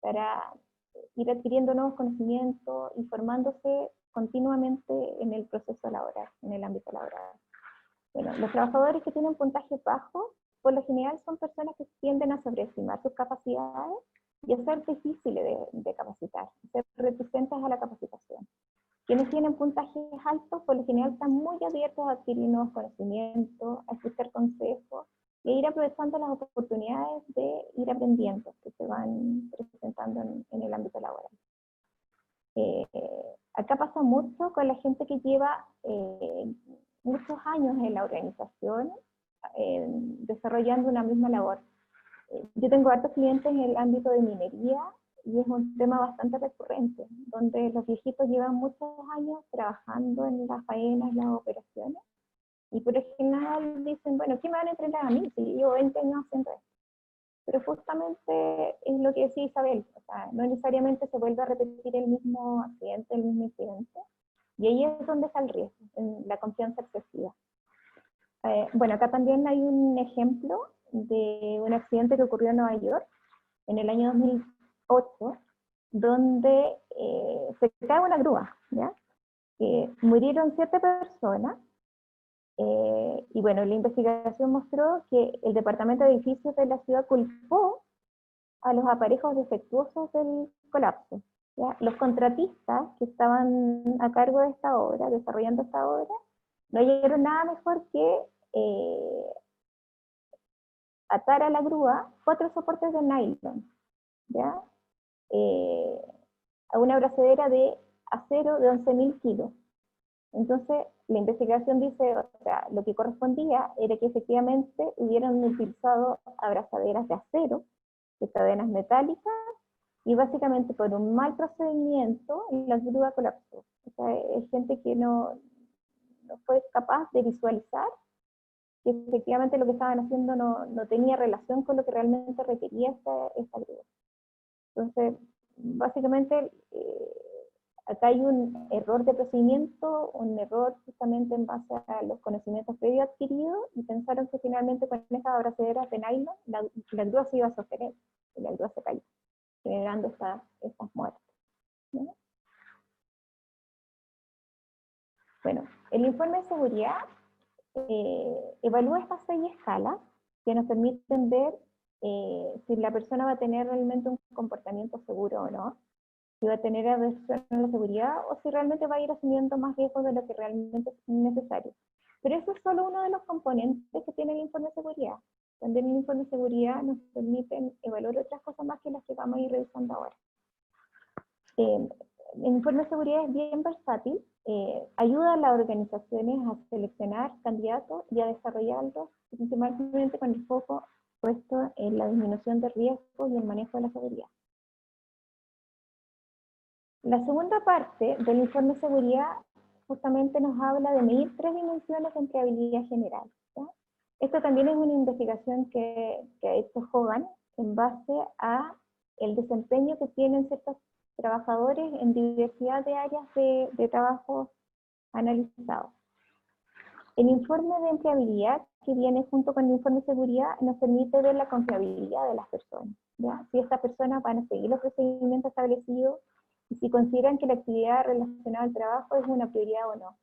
S1: para ir adquiriendo nuevos conocimientos y formándose continuamente en el proceso laboral, en el ámbito laboral. Bueno, los trabajadores que tienen puntaje bajo, por lo general son personas que tienden a sobreestimar sus capacidades y a ser difíciles de capacitar, ser reticentes a la capacitación. Quienes tienen puntajes altos, por lo general están muy abiertos a adquirir nuevos conocimientos, a escuchar consejos y a ir aprovechando las oportunidades de ir aprendiendo que se van presentando en el ámbito laboral. Acá pasa mucho con la gente que lleva muchos años en la organización desarrollando una misma labor. Yo tengo hartos clientes en el ámbito de minería y es un tema bastante recurrente, donde los viejitos llevan muchos años trabajando en las faenas, las operaciones, y por lo general dicen, bueno, ¿qué me van a entrenar a mí si llevo 20 años haciendo esto? Pero justamente es lo que decía Isabel, o sea, no necesariamente se vuelve a repetir el mismo accidente, el mismo incidente, y ahí es donde está el riesgo, en la confianza excesiva. Bueno, acá también hay un ejemplo de un accidente que ocurrió en Nueva York en el año 2008, donde se cae una grúa, ¿ya? Murieron 7 personas, y bueno, la investigación mostró que el Departamento de Edificios de la ciudad culpó a los aparejos defectuosos del colapso, ¿ya? Los contratistas que estaban a cargo de esta obra, desarrollando esta obra, no hallaron nada mejor que atar a la grúa 4 soportes de nylon, ¿ya? A una abrazadera de acero de 11.000 kilos. Entonces, la investigación dice, o sea, lo que correspondía era que efectivamente hubieran utilizado abrazaderas de acero, de cadenas metálicas, y básicamente por un mal procedimiento la grúa colapsó. O sea, es gente que no fue capaz de visualizar que efectivamente lo que estaban haciendo no tenía relación con lo que realmente requería esta grúa. Entonces, básicamente, acá hay un error de procedimiento, un error justamente en base a los conocimientos previos adquiridos, y pensaron que finalmente con estas abrazaderas de nylon la grúa se iba a sostener, y la grúa se cayó, generando estas muertes, ¿no? Bueno, el informe de seguridad evalúa estas 6 escalas que nos permiten ver si la persona va a tener realmente un comportamiento seguro o no, si va a tener aversión a la seguridad o si realmente va a ir asumiendo más riesgos de lo que realmente es necesario. Pero eso es solo uno de los componentes que tiene el informe de seguridad. También el informe de seguridad nos permite evaluar otras cosas más que las que vamos a ir revisando ahora. El informe de seguridad es bien versátil, ayuda a las organizaciones a seleccionar candidatos y a desarrollarlos, principalmente con el foco puesto en la disminución de riesgos y el manejo de la seguridad. La segunda parte del informe de seguridad justamente nos habla de medir 3 dimensiones de empleabilidad general, ¿ya? Esto también es una investigación que ha hecho Hogan en base a el desempeño que tienen ciertos trabajadores en diversidad de áreas de trabajo analizados. El informe de empleabilidad que viene junto con el informe de seguridad nos permite ver la confiabilidad de las personas, ¿ya? Si estas personas van a seguir los procedimientos establecidos y si consideran que la actividad relacionada al trabajo es una prioridad o no.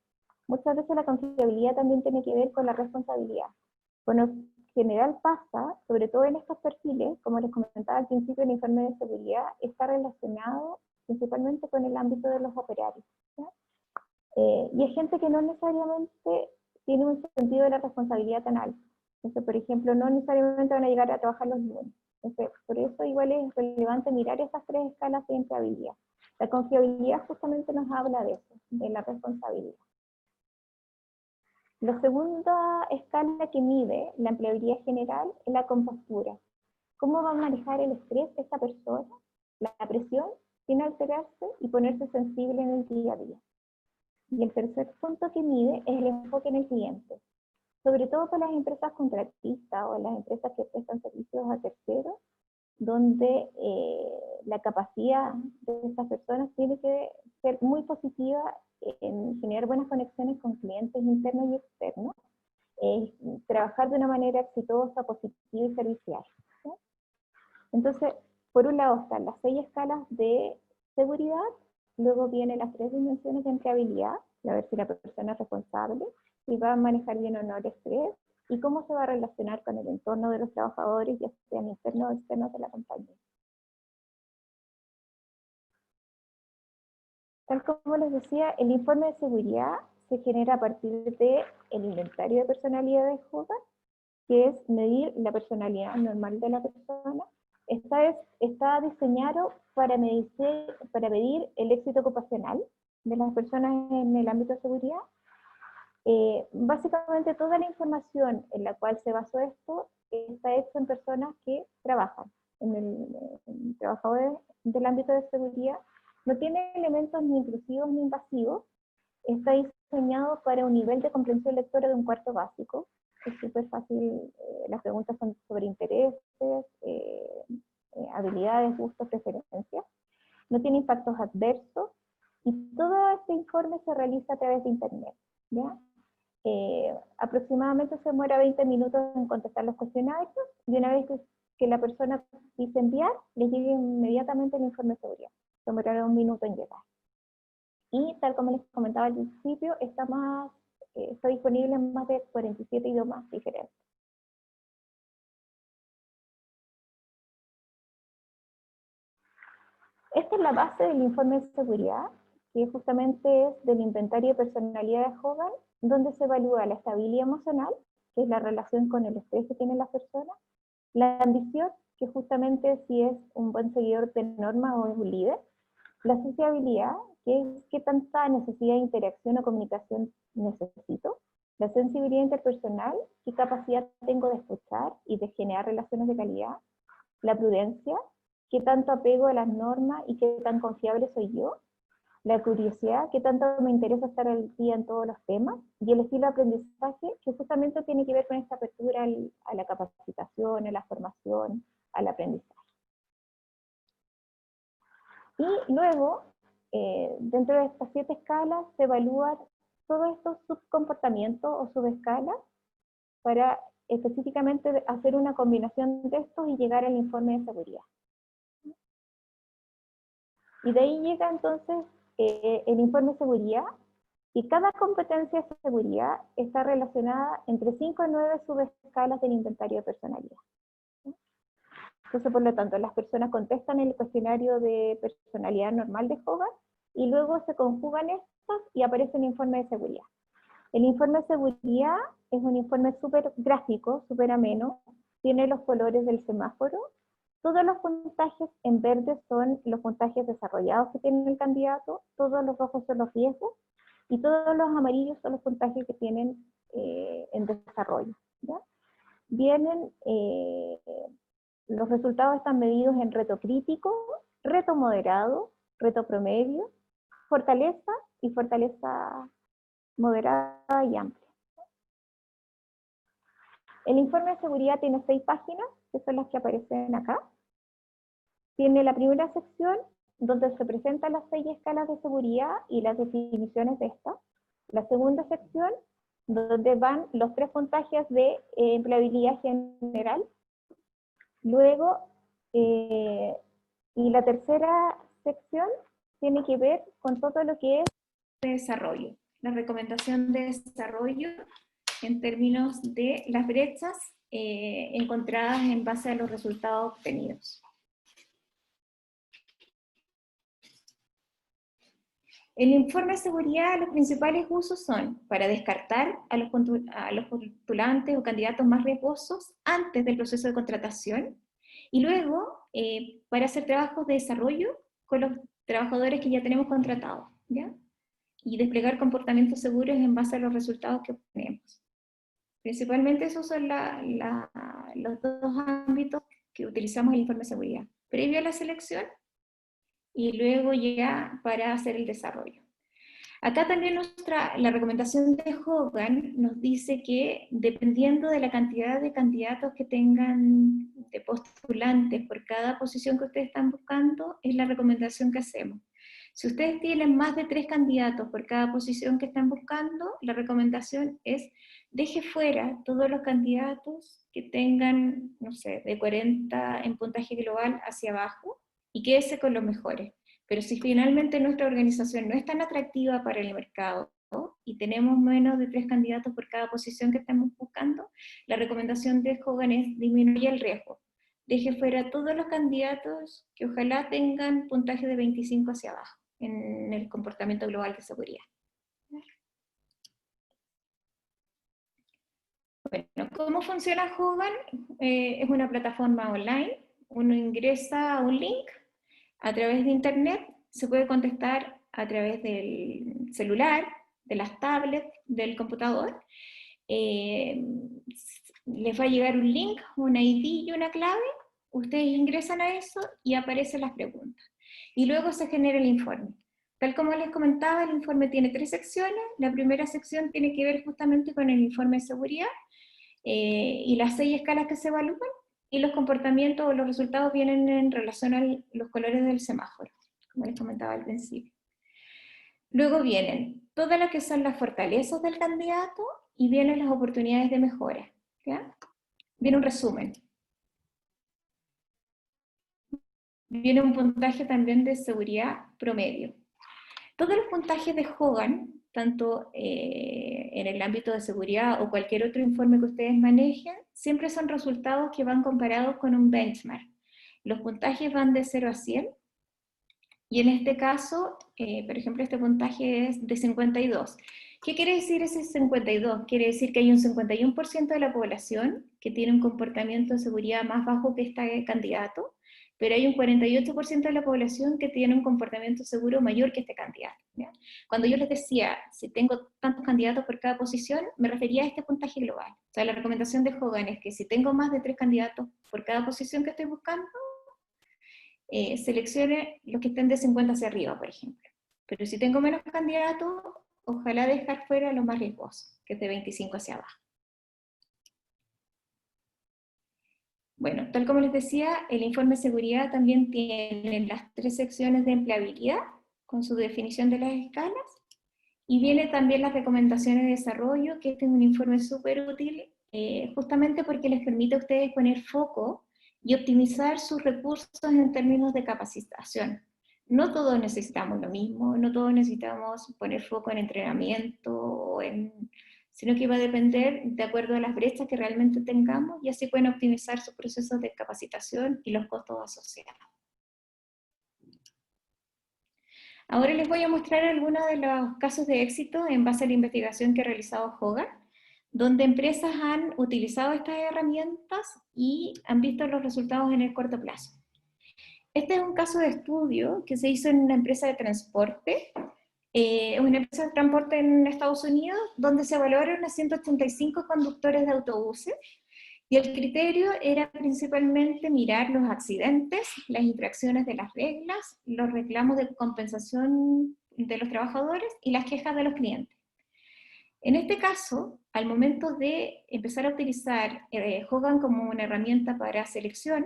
S1: Muchas veces la confiabilidad también tiene que ver con la responsabilidad. Bueno, en general pasa, sobre todo en estos perfiles, como les comentaba al principio, el informe de seguridad está relacionado principalmente con el ámbito de los operarios, ¿ya? Y es gente que no necesariamente tiene un sentido de la responsabilidad tan alto. Entonces, por ejemplo, no necesariamente van a llegar a trabajar los lunes. Entonces, por eso igual es relevante mirar esas tres escalas de empleabilidad. La confiabilidad justamente nos habla de eso, de la responsabilidad. La segunda escala que mide la empleabilidad general es la compostura. ¿Cómo va a manejar el estrés esta persona, la presión, sin alterarse y ponerse sensible en el día a día? Y el tercer punto que mide es el enfoque en el cliente. Sobre todo para las empresas contratistas o las empresas que prestan servicios a terceros, donde la capacidad de estas personas tiene que ser muy positiva en generar buenas conexiones con clientes internos y externos, trabajar de una manera exitosa, positiva y servicial, ¿sí? Entonces, por un lado están las 6 escalas de seguridad, luego vienen las 3 dimensiones de empleabilidad, a ver si la persona es responsable, si va a manejar bien o no el estrés, y cómo se va a relacionar con el entorno de los trabajadores, ya sean internos o externos de la compañía. Tal como les decía, el informe de seguridad se genera a partir del inventario de personalidades JOGA, que es medir la personalidad normal de la persona. Está diseñado para medir el éxito ocupacional de las personas en el ámbito de seguridad. Básicamente toda la información en la cual se basó esto está hecha en personas que trabajan, en trabajadores del ámbito de seguridad. No tiene elementos ni intrusivos ni invasivos. Está diseñado para un nivel de comprensión lectora de un cuarto básico. Es súper fácil, las preguntas son sobre intereses, habilidades, gustos, preferencias. No tiene impactos adversos y todo este informe se realiza a través de internet, ¿ya? Aproximadamente se demora 20 minutos en contestar los cuestionarios y una vez que la persona dice enviar, le llega inmediatamente el informe de seguridad. Demorará un minuto en llegar. Y tal como les comentaba al principio, está disponible en más de 47 idiomas diferentes. Esta es la base del informe de seguridad, que justamente es del inventario de personalidad de Hogan, donde se evalúa la estabilidad emocional, que es la relación con el estrés que tiene la persona, la ambición, que justamente si es un buen seguidor de normas o es un líder, la sociabilidad, que es qué tanta necesidad de interacción o comunicación necesito, la sensibilidad interpersonal, qué capacidad tengo de escuchar y de generar relaciones de calidad, la prudencia, qué tanto apego a las normas y qué tan confiable soy yo, la curiosidad, qué tanto me interesa estar al día en todos los temas, y el estilo de aprendizaje, que justamente tiene que ver con esta apertura a la capacitación, a la formación, al aprendizaje. Y luego, dentro de estas 7 escalas, se evalúan todos estos subcomportamientos o subescalas para específicamente hacer una combinación de estos y llegar al informe de seguridad. Y de ahí llega entonces el informe de seguridad, y cada competencia de seguridad está relacionada entre 5 y 9 subescalas del inventario de personalidad. Entonces, por lo tanto, las personas contestan el cuestionario de personalidad normal de Hogan, y luego se conjugan estos y aparece un informe de seguridad. El informe de seguridad es un informe súper gráfico, súper ameno, tiene los colores del semáforo. Todos los puntajes en verde son los puntajes desarrollados que tiene el candidato, todos los rojos son los riesgos, y todos los amarillos son los puntajes que tienen en desarrollo, ¿ya? Vienen, los resultados están medidos en reto crítico, reto moderado, reto promedio, fortaleza y fortaleza moderada y amplia. El informe de seguridad tiene 6 páginas, que son las que aparecen acá. Tiene la primera sección, donde se presentan las 6 escalas de seguridad y las definiciones de estas. La segunda sección, donde van los 3 puntajes de empleabilidad general. Luego, y la tercera sección tiene que ver con todo lo que es desarrollo. la recomendación de desarrollo en términos de las brechas encontradas en base a los resultados obtenidos. El informe de seguridad, los principales usos son para descartar a los postulantes o candidatos más riesgosos antes del proceso de contratación, y luego para hacer trabajos de desarrollo con los trabajadores que ya tenemos contratados, ¿ya? Y desplegar comportamientos seguros en base a los resultados que obtenemos. Principalmente esos son los dos ámbitos que utilizamos el informe de seguridad. Previo a la selección y luego ya para hacer el desarrollo. Acá también la recomendación de Hogan nos dice que dependiendo de la cantidad de candidatos que tengan, de postulantes por cada posición que ustedes están buscando, es la recomendación que hacemos. Si ustedes tienen más de 3 candidatos por cada posición que están buscando, la recomendación es deje fuera todos los candidatos que tengan, no sé, de 40 en puntaje global hacia abajo y quédese con los mejores. Pero si finalmente nuestra organización no es tan atractiva para el mercado, ¿no?, y tenemos menos de 3 candidatos por cada posición que estamos buscando, la recomendación de Hogan es disminuir el riesgo. Deje fuera todos los candidatos que ojalá tengan puntaje de 25 hacia abajo en el comportamiento global de seguridad. Bueno, ¿cómo funciona Hogan? Es una plataforma online. Uno ingresa a un link a través de internet, se puede contestar a través del celular, de las tablets, del computador. Les va a llegar un link, una ID y una clave. Ustedes ingresan a eso y aparecen las preguntas. Y luego se genera el informe. Tal como les comentaba, el informe tiene 3 secciones. La primera sección tiene que ver justamente con el informe de seguridad y las 6 escalas que se evalúan, y los comportamientos o los resultados vienen en relación a los colores del semáforo, como les comentaba al principio. Luego vienen todas las que son las fortalezas del candidato y vienen las oportunidades de mejora, ¿ya? Viene un resumen. Viene un puntaje también de seguridad promedio. Todos los puntajes de Hogan, tanto en el ámbito de seguridad o cualquier otro informe que ustedes manejen, siempre son resultados que van comparados con un benchmark. Los puntajes van de 0 a 100, y en este caso, por ejemplo, este puntaje es de 52. ¿Qué quiere decir ese 52? Quiere decir que hay un 51% de la población que tiene un comportamiento de seguridad más bajo que este candidato, pero hay un 48% de la población que tiene un comportamiento seguro mayor que este candidato, ¿ya? Cuando yo les decía, si tengo tantos candidatos por cada posición, me refería a este puntaje global. O sea, la recomendación de Hogan es que si tengo más de 3 candidatos por cada posición que estoy buscando, seleccione los que estén de 50 hacia arriba, por ejemplo. Pero si tengo menos candidatos, ojalá dejar fuera los más riesgosos, que es de 25 hacia abajo. Bueno, tal como les decía, el informe de seguridad también tiene las 3 secciones de empleabilidad, con su definición de las escalas, y viene también las recomendaciones de desarrollo, que este es un informe súper útil, justamente porque les permite a ustedes poner foco y optimizar sus recursos en términos de capacitación. No todos necesitamos lo mismo, no todos necesitamos poner foco en entrenamiento, sino que va a depender de acuerdo a las brechas que realmente tengamos, y así pueden optimizar sus procesos de capacitación y los costos asociados. Ahora les voy a mostrar algunos de los casos de éxito en base a la investigación que ha realizado Hogan, donde empresas han utilizado estas herramientas y han visto los resultados en el corto plazo. Este es un caso de estudio que se hizo en una empresa de transporte, una empresa de transporte en Estados Unidos, donde se evaluaron a 185 conductores de autobuses, y el criterio era principalmente mirar los accidentes, las infracciones de las reglas, los reclamos de compensación de los trabajadores y las quejas de los clientes. En este caso, al momento de empezar a utilizar Hogan como una herramienta para selección,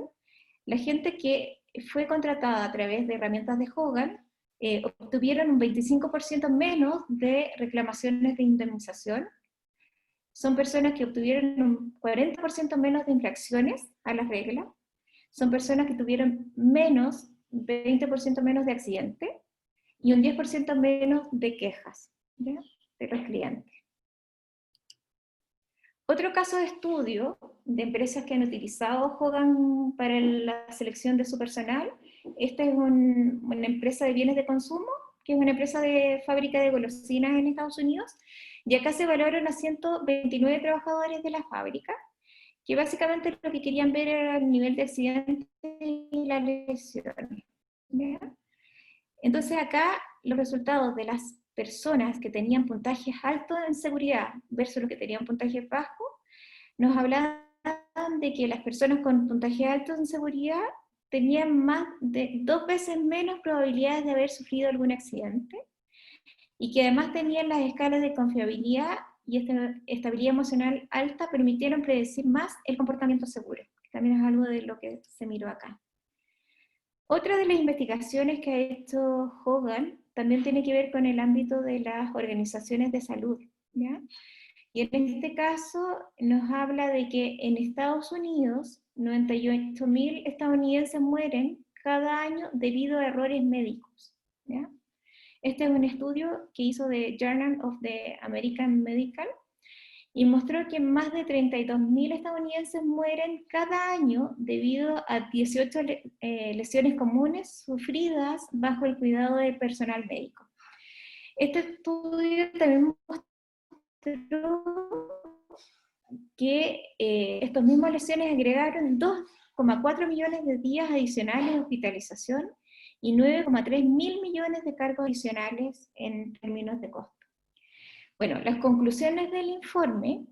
S1: la gente que fue contratada a través de herramientas de Hogan obtuvieron un 25% menos de reclamaciones de indemnización. Son personas que obtuvieron un 40% menos de infracciones a las reglas. Son personas que tuvieron 20% menos de accidentes y un 10% menos de quejas, ¿ya? de los clientes. Otro caso de estudio de empresas que han utilizado Hogan para la selección de su personal, esta es una empresa de bienes de consumo, que es una empresa de fábrica de golosinas en Estados Unidos, y acá se valoraron a 129 trabajadores de la fábrica, que básicamente lo que querían ver era el nivel de accidentes y las lesiones. ¿Ya? Entonces acá los resultados de las personas que tenían puntajes altos en seguridad versus los que tenían puntajes bajos, nos hablaban de que las personas con puntajes altos en seguridad tenían más de 2 veces menos probabilidades de haber sufrido algún accidente, y que además tenían las escalas de confiabilidad y estabilidad emocional alta, permitieron predecir más el comportamiento seguro, que también es algo de lo que se miró acá. Otra de las investigaciones que ha hecho Hogan también tiene que ver con el ámbito de las organizaciones de salud, ¿ya? Y en este caso nos habla de que en Estados Unidos 98.000 estadounidenses mueren cada año debido a errores médicos, ¿ya? Este es un estudio que hizo The Journal of the American Medical y mostró que más de 32.000 estadounidenses mueren cada año debido a 18 lesiones comunes sufridas bajo el cuidado del personal médico. Este estudio también mostró que estas mismas lesiones agregaron 2,4 millones de días adicionales de hospitalización y 9,3 mil millones de cargos adicionales en términos de costo. Bueno, las conclusiones del informe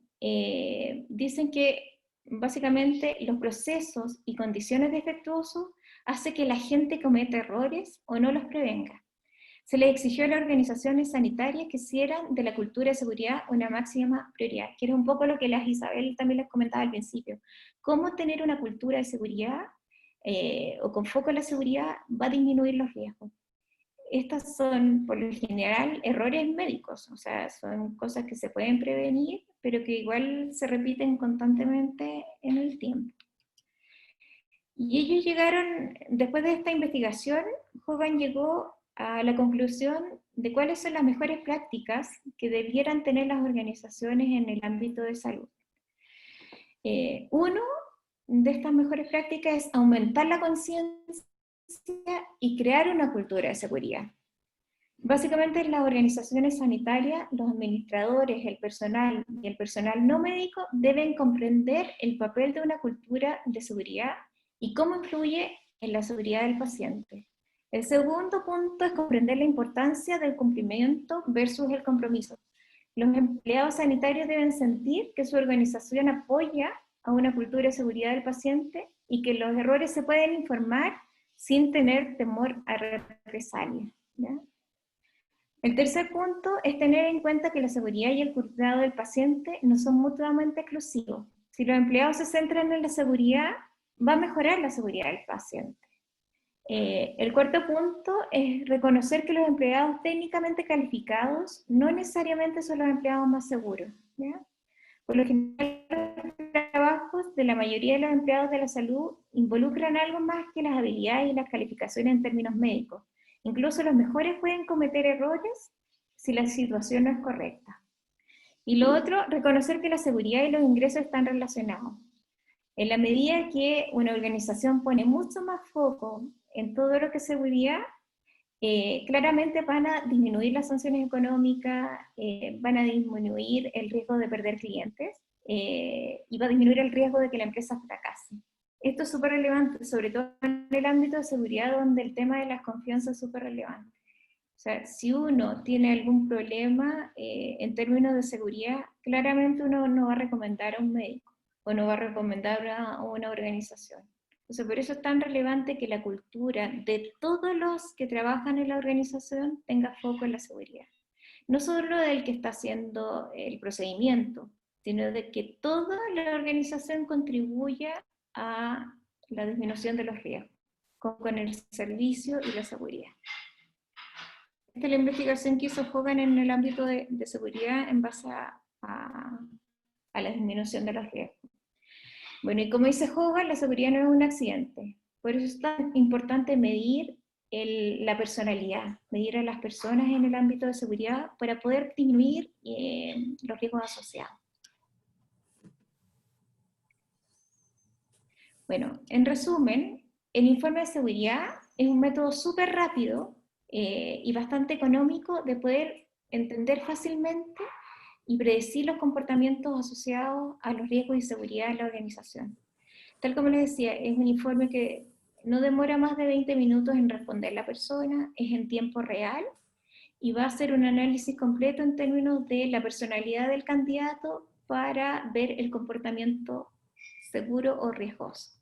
S1: dicen que básicamente los procesos y condiciones defectuosos hacen que la gente cometa errores o no los prevenga. Se les exigió a las organizaciones sanitarias que hicieran de la cultura de seguridad una máxima prioridad, que era un poco lo que Isabel también les comentaba al principio. Cómo tener una cultura de seguridad o con foco en la seguridad va a disminuir los riesgos. Estas son, por lo general, errores médicos, o sea, son cosas que se pueden prevenir, pero que igual se repiten constantemente en el tiempo. Y ellos llegaron, después de esta investigación, Hogan llegó a la conclusión de cuáles son las mejores prácticas que debieran tener las organizaciones en el ámbito de salud. Uno de estas mejores prácticas es aumentar la conciencia y crear una cultura de seguridad. Básicamente en las organizaciones sanitarias, los administradores, el personal y el personal no médico deben comprender el papel de una cultura de seguridad y cómo influye en la seguridad del paciente. El segundo punto es comprender la importancia del cumplimiento versus el compromiso. Los empleados sanitarios deben sentir que su organización apoya a una cultura de seguridad del paciente y que los errores se pueden informar sin tener temor a represalia, ¿ya? El tercer punto es tener en cuenta que la seguridad y el cuidado del paciente no son mutuamente exclusivos. Si los empleados se centran en la seguridad, va a mejorar la seguridad del paciente. El cuarto punto es reconocer que los empleados técnicamente calificados no necesariamente son los empleados más seguros, ¿ya? Por lo general, los trabajos de la mayoría de los empleados de la salud involucran algo más que las habilidades y las calificaciones en términos médicos. Incluso los mejores pueden cometer errores si la situación no es correcta. Y lo otro, reconocer que la seguridad y los ingresos están relacionados. En la medida que una organización pone mucho más foco en todo lo que es seguridad, claramente van a disminuir las sanciones económicas, van a disminuir el riesgo de perder clientes y va a disminuir el riesgo de que la empresa fracase. Esto es súper relevante, sobre todo en el ámbito de seguridad, donde el tema de las confianzas es súper relevante. O sea, si uno tiene algún problema en términos de seguridad, claramente uno no va a recomendar a un médico o no va a recomendar a una organización. Entonces, por eso es tan relevante que la cultura de todos los que trabajan en la organización tenga foco en la seguridad. No solo del que está haciendo el procedimiento, sino de que toda la organización contribuya a la disminución de los riesgos, con el servicio y la seguridad. Esta es la investigación que hizo Hogan en el ámbito de seguridad en base a la disminución de los riesgos. Bueno, y como dice Hogan, la seguridad no es un accidente. Por eso es tan importante medir la personalidad, medir a las personas en el ámbito de seguridad para poder disminuir los riesgos asociados. Bueno, en resumen, el informe de seguridad es un método súper rápido y bastante económico de poder entender fácilmente y predecir los comportamientos asociados a los riesgos y seguridad en la organización. Tal como les decía, es un informe que no demora más de 20 minutos en responder la persona, es en tiempo real y va a hacer un análisis completo en términos de la personalidad del candidato para ver el comportamiento seguro o riesgoso.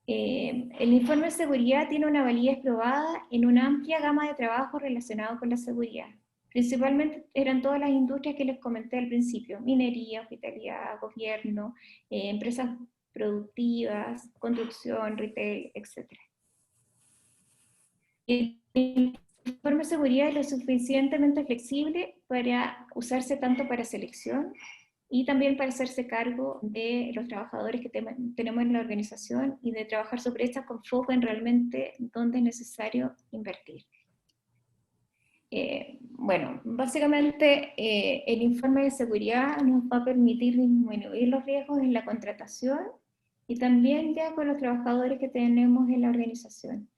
S1: El informe de seguridad tiene una validez probada en una amplia gama de trabajos relacionados con la seguridad. Principalmente eran todas las industrias que les comenté al principio: minería, hospitalidad, gobierno, empresas productivas, construcción, retail, etc. El informe de seguridad es lo suficientemente flexible para usarse tanto para selección y también para hacerse cargo de los trabajadores que tenemos en la organización y de trabajar sobre estas con foco en realmente dónde es necesario invertir. Bueno, básicamente el informe de seguridad nos va a permitir disminuir los riesgos en la contratación y también ya con los trabajadores que tenemos en la organización.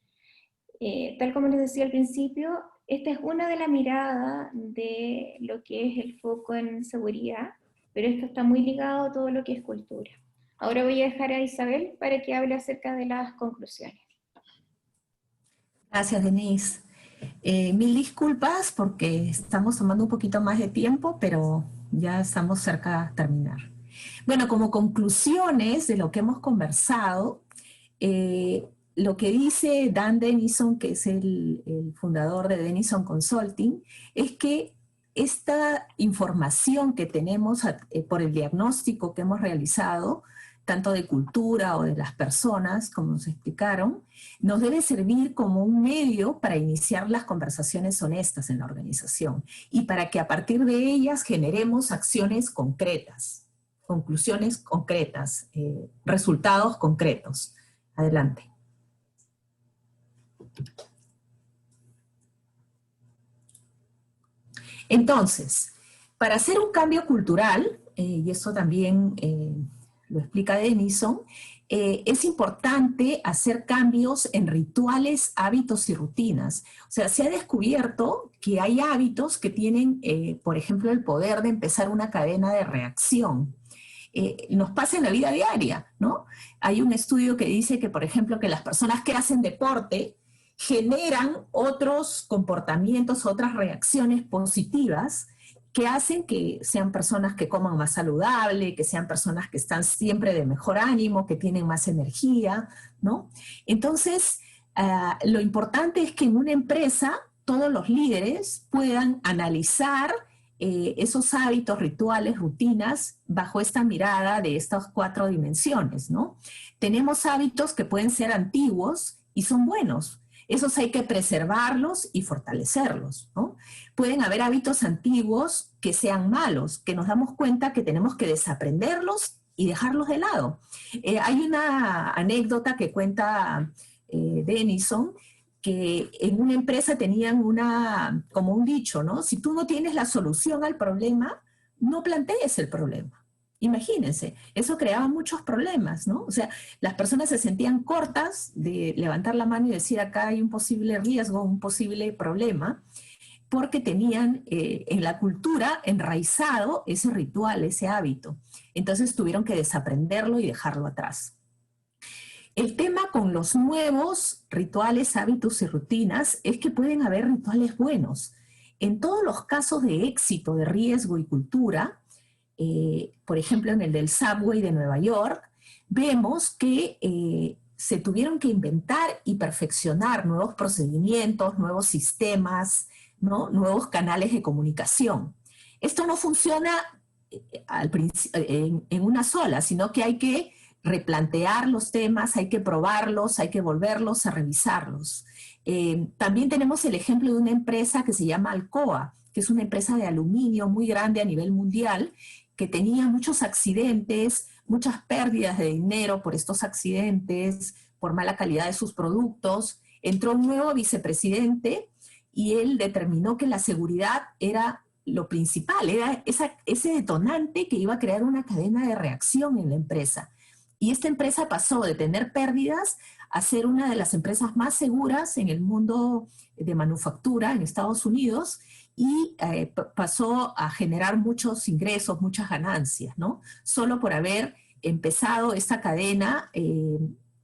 S1: Tal como les decía al principio, esta es una de las miradas de lo que es el foco en seguridad, pero esto está muy ligado a todo lo que es cultura. Ahora voy a dejar a Isabel para que hable acerca de las conclusiones.
S2: Gracias, Denise. Mil disculpas porque estamos tomando un poquito más de tiempo, pero ya estamos cerca de terminar. Bueno, como conclusiones de lo que hemos conversado, lo que dice Dan Denison, que es el fundador de Denison Consulting, es que esta información que tenemos por el diagnóstico que hemos realizado, tanto de cultura o de las personas, como nos explicaron, nos debe servir como un medio para iniciar las conversaciones honestas en la organización y para que a partir de ellas generemos acciones concretas, conclusiones concretas, resultados concretos. Adelante. Entonces, para hacer un cambio cultural, y eso también lo explica Denison, es importante hacer cambios en rituales, hábitos y rutinas. O sea, se ha descubierto que hay hábitos que tienen, por ejemplo, el poder de empezar una cadena de reacción. Nos pasa en la vida diaria, ¿no? Hay un estudio que dice que, por ejemplo, que las personas que hacen deporte generan otros comportamientos, otras reacciones positivas que hacen que sean personas que coman más saludable, que sean personas que están siempre de mejor ánimo, que tienen más energía, ¿no? Entonces, lo importante es que en una empresa todos los líderes puedan analizar esos hábitos, rituales, rutinas, bajo esta mirada de estas 4 dimensiones, ¿no? Tenemos hábitos que pueden ser antiguos y son buenos. Esos hay que preservarlos y fortalecerlos, ¿no? Pueden haber hábitos antiguos que sean malos, que nos damos cuenta que tenemos que desaprenderlos y dejarlos de lado. Hay una anécdota que cuenta Denison, que en una empresa tenían como un dicho, ¿no? Si tú no tienes la solución al problema, no plantees el problema. Imagínense, eso creaba muchos problemas, ¿no? O sea, las personas se sentían cortas de levantar la mano y decir acá hay un posible riesgo, un posible problema, porque tenían en la cultura enraizado ese ritual, ese hábito. Entonces tuvieron que desaprenderlo y dejarlo atrás. El tema con los nuevos rituales, hábitos y rutinas es que pueden haber rituales buenos. En todos los casos de éxito, de riesgo y cultura, por ejemplo en el del Subway de Nueva York, vemos que se tuvieron que inventar y perfeccionar nuevos procedimientos, nuevos sistemas, ¿no? Nuevos canales de comunicación. Esto no funciona en una sola, sino que hay que replantear los temas, hay que probarlos, hay que volverlos a revisarlos. También tenemos el ejemplo de una empresa que se llama Alcoa, que es una empresa de aluminio muy grande a nivel mundial, que tenía muchos accidentes, muchas pérdidas de dinero por estos accidentes, por mala calidad de sus productos, entró un nuevo vicepresidente y él determinó que la seguridad era lo principal, era ese detonante que iba a crear una cadena de reacción en la empresa. Y esta empresa pasó de tener pérdidas a ser una de las empresas más seguras en el mundo de manufactura en Estados Unidos, y pasó a generar muchos ingresos, muchas ganancias, ¿no? Solo por haber empezado esta cadena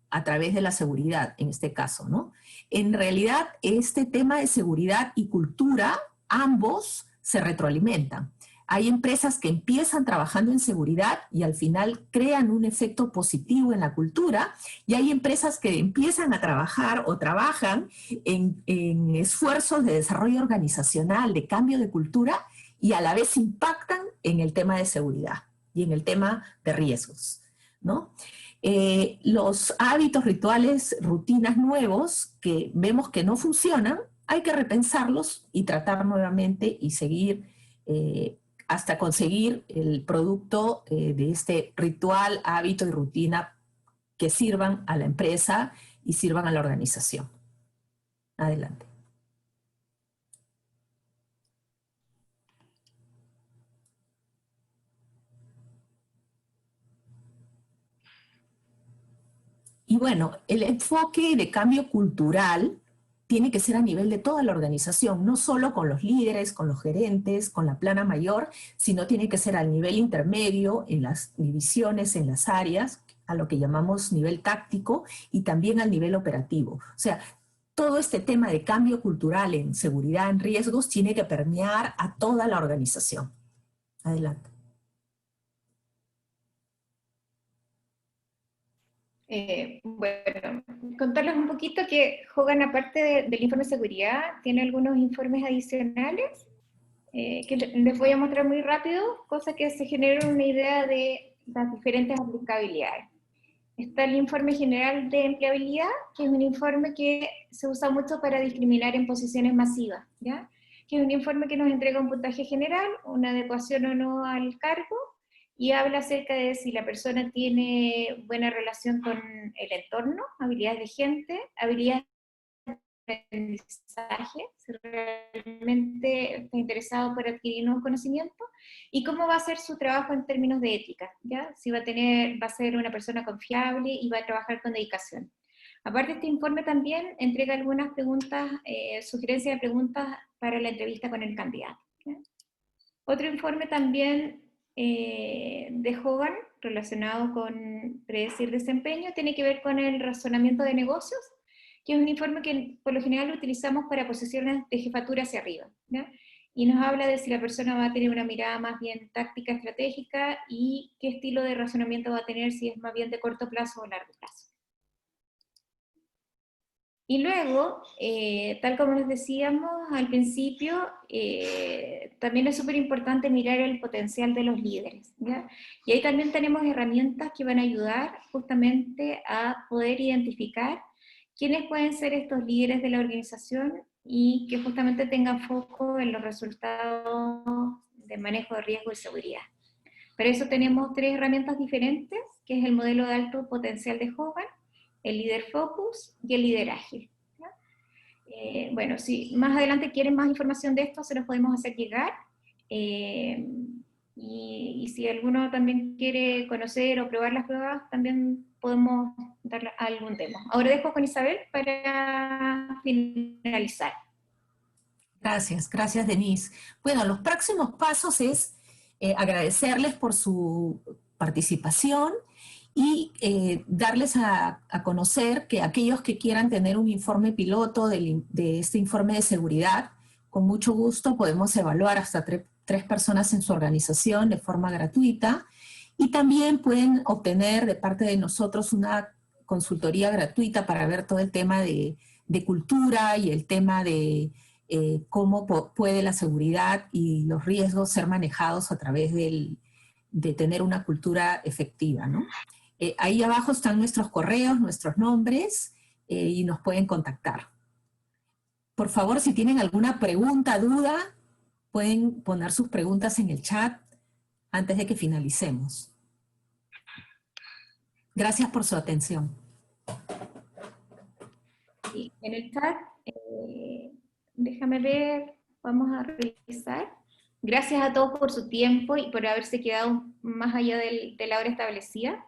S2: a través de la seguridad, en este caso, ¿no? En realidad, este tema de seguridad y cultura, ambos se retroalimentan. Hay empresas que empiezan trabajando en seguridad y al final crean un efecto positivo en la cultura, y hay empresas que empiezan a trabajar o trabajan en esfuerzos de desarrollo organizacional, de cambio de cultura, y a la vez impactan en el tema de seguridad y en el tema de riesgos, ¿no? Los hábitos, rituales, rutinas nuevos que vemos que no funcionan, hay que repensarlos y tratar nuevamente y seguir hasta conseguir el producto de este ritual, hábito y rutina que sirvan a la empresa y sirvan a la organización. Adelante. Y bueno, el enfoque de cambio cultural tiene que ser a nivel de toda la organización, no solo con los líderes, con los gerentes, con la plana mayor, sino tiene que ser al nivel intermedio, en las divisiones, en las áreas, a lo que llamamos nivel táctico, y también al nivel operativo. O sea, todo este tema de cambio cultural en seguridad, en riesgos, tiene que permear a toda la organización. Adelante.
S3: Bueno, contarles un poquito que Hogan, aparte del informe de seguridad, tiene algunos informes adicionales que les voy a mostrar muy rápido, cosa que se genera una idea de las diferentes aplicabilidades. Está el informe general de empleabilidad, que es un informe que se usa mucho para discriminar en posiciones masivas, ¿ya? Que es un informe que nos entrega un puntaje general, una adecuación o no al cargo, y habla acerca de si la persona tiene buena relación con el entorno, habilidades de gente, habilidades aprendizaje, si realmente está interesado por adquirir nuevos conocimientos, y cómo va a ser su trabajo en términos de ética, ¿ya? Si va a ser una persona confiable y va a trabajar con dedicación. Aparte, este informe también entrega algunas preguntas, sugerencias de preguntas para la entrevista con el candidato, ¿ya? Otro informe también de Hogan, relacionado con predecir desempeño, tiene que ver con el razonamiento de negocios, que es un informe que por lo general utilizamos para posiciones de jefatura hacia arriba, ¿ya? Y nos habla de si la persona va a tener una mirada más bien táctica, estratégica, y qué estilo de razonamiento va a tener, si es más bien de corto plazo o largo plazo. Y luego, tal como les decíamos al principio, también es súper importante mirar el potencial de los líderes, ¿ya? Y ahí también tenemos herramientas que van a ayudar justamente a poder identificar quiénes pueden ser estos líderes de la organización y que justamente tengan foco en los resultados de manejo de riesgo y seguridad. Para eso tenemos 3 herramientas diferentes, que es el modelo de alto potencial de Hogan, el líder focus y el líder ágil. Bueno, si más adelante quieren más información de esto, se los podemos hacer llegar. Y si alguno también quiere conocer o probar las pruebas, también podemos darle algún demo. Ahora dejo con Isabel para finalizar.
S2: Gracias, gracias Denise. Bueno, los próximos pasos es agradecerles por su participación y darles a conocer que aquellos que quieran tener un informe piloto de este informe de seguridad, con mucho gusto podemos evaluar hasta 3 personas en su organización de forma gratuita, y también pueden obtener de parte de nosotros una consultoría gratuita para ver todo el tema de cultura y el tema de cómo puede la seguridad y los riesgos ser manejados a través de tener una cultura efectiva, ¿no? Ahí abajo están nuestros correos, nuestros nombres, y nos pueden contactar. Por favor, si tienen alguna pregunta, duda, pueden poner sus preguntas en el chat antes de que finalicemos. Gracias por su atención.
S3: Sí, En el chat, déjame ver, vamos a revisar. Gracias a todos por su tiempo y por haberse quedado más allá de la hora establecida.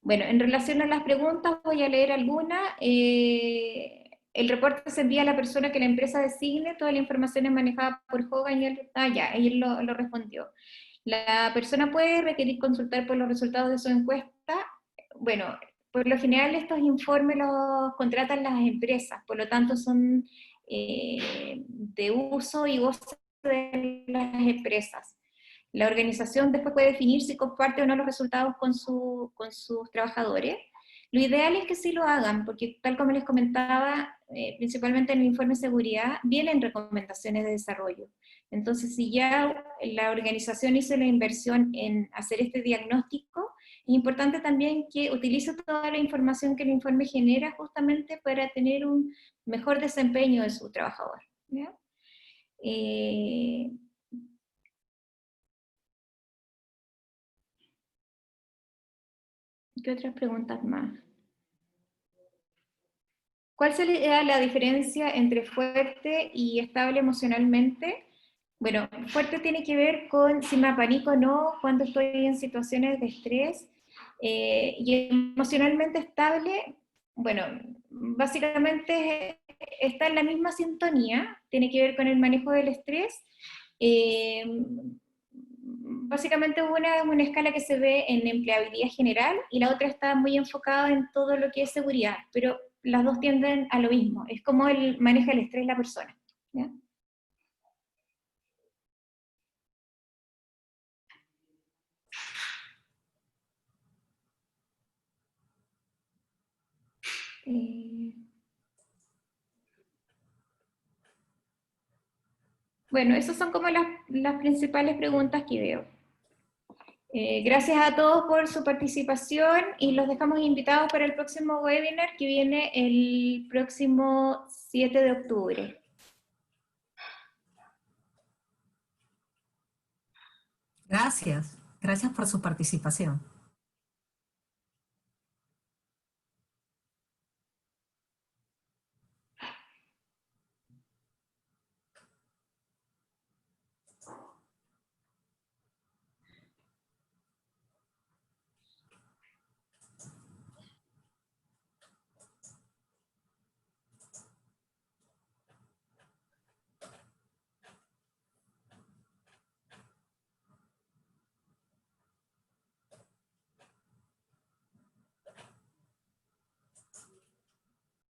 S3: Bueno, en relación a las preguntas, voy a leer algunas. El reporte se envía a la persona que la empresa designe, toda la información es manejada por Hogan y él lo respondió. La persona puede requerir consultar por los resultados de su encuesta. Bueno, por lo general estos informes los contratan las empresas, por lo tanto son de uso y goce de las empresas. La organización después puede definir si comparte o no los resultados con sus trabajadores. Lo ideal es que sí lo hagan, porque tal como les comentaba, principalmente en el informe de seguridad, vienen recomendaciones de desarrollo. Entonces, si ya la organización hizo la inversión en hacer este diagnóstico, es importante también que utilice toda la información que el informe genera justamente para tener un mejor desempeño de su trabajador. ¿Ya? ¿Qué otras preguntas más? ¿Cuál sería la diferencia entre fuerte y estable emocionalmente? Bueno, fuerte tiene que ver con si me apanico o no, cuando estoy en situaciones de estrés. Y emocionalmente estable, bueno, básicamente está en la misma sintonía, tiene que ver con el manejo del estrés. Básicamente una es una escala que se ve en empleabilidad general y la otra está muy enfocada en todo lo que es seguridad, pero las dos tienden a lo mismo, es como maneja el estrés la persona. ¿Ya? Bueno, esas son como las principales preguntas que veo. Gracias a todos por su participación y los dejamos invitados para el próximo webinar que viene el próximo 7 de octubre.
S4: Gracias. Gracias por su participación.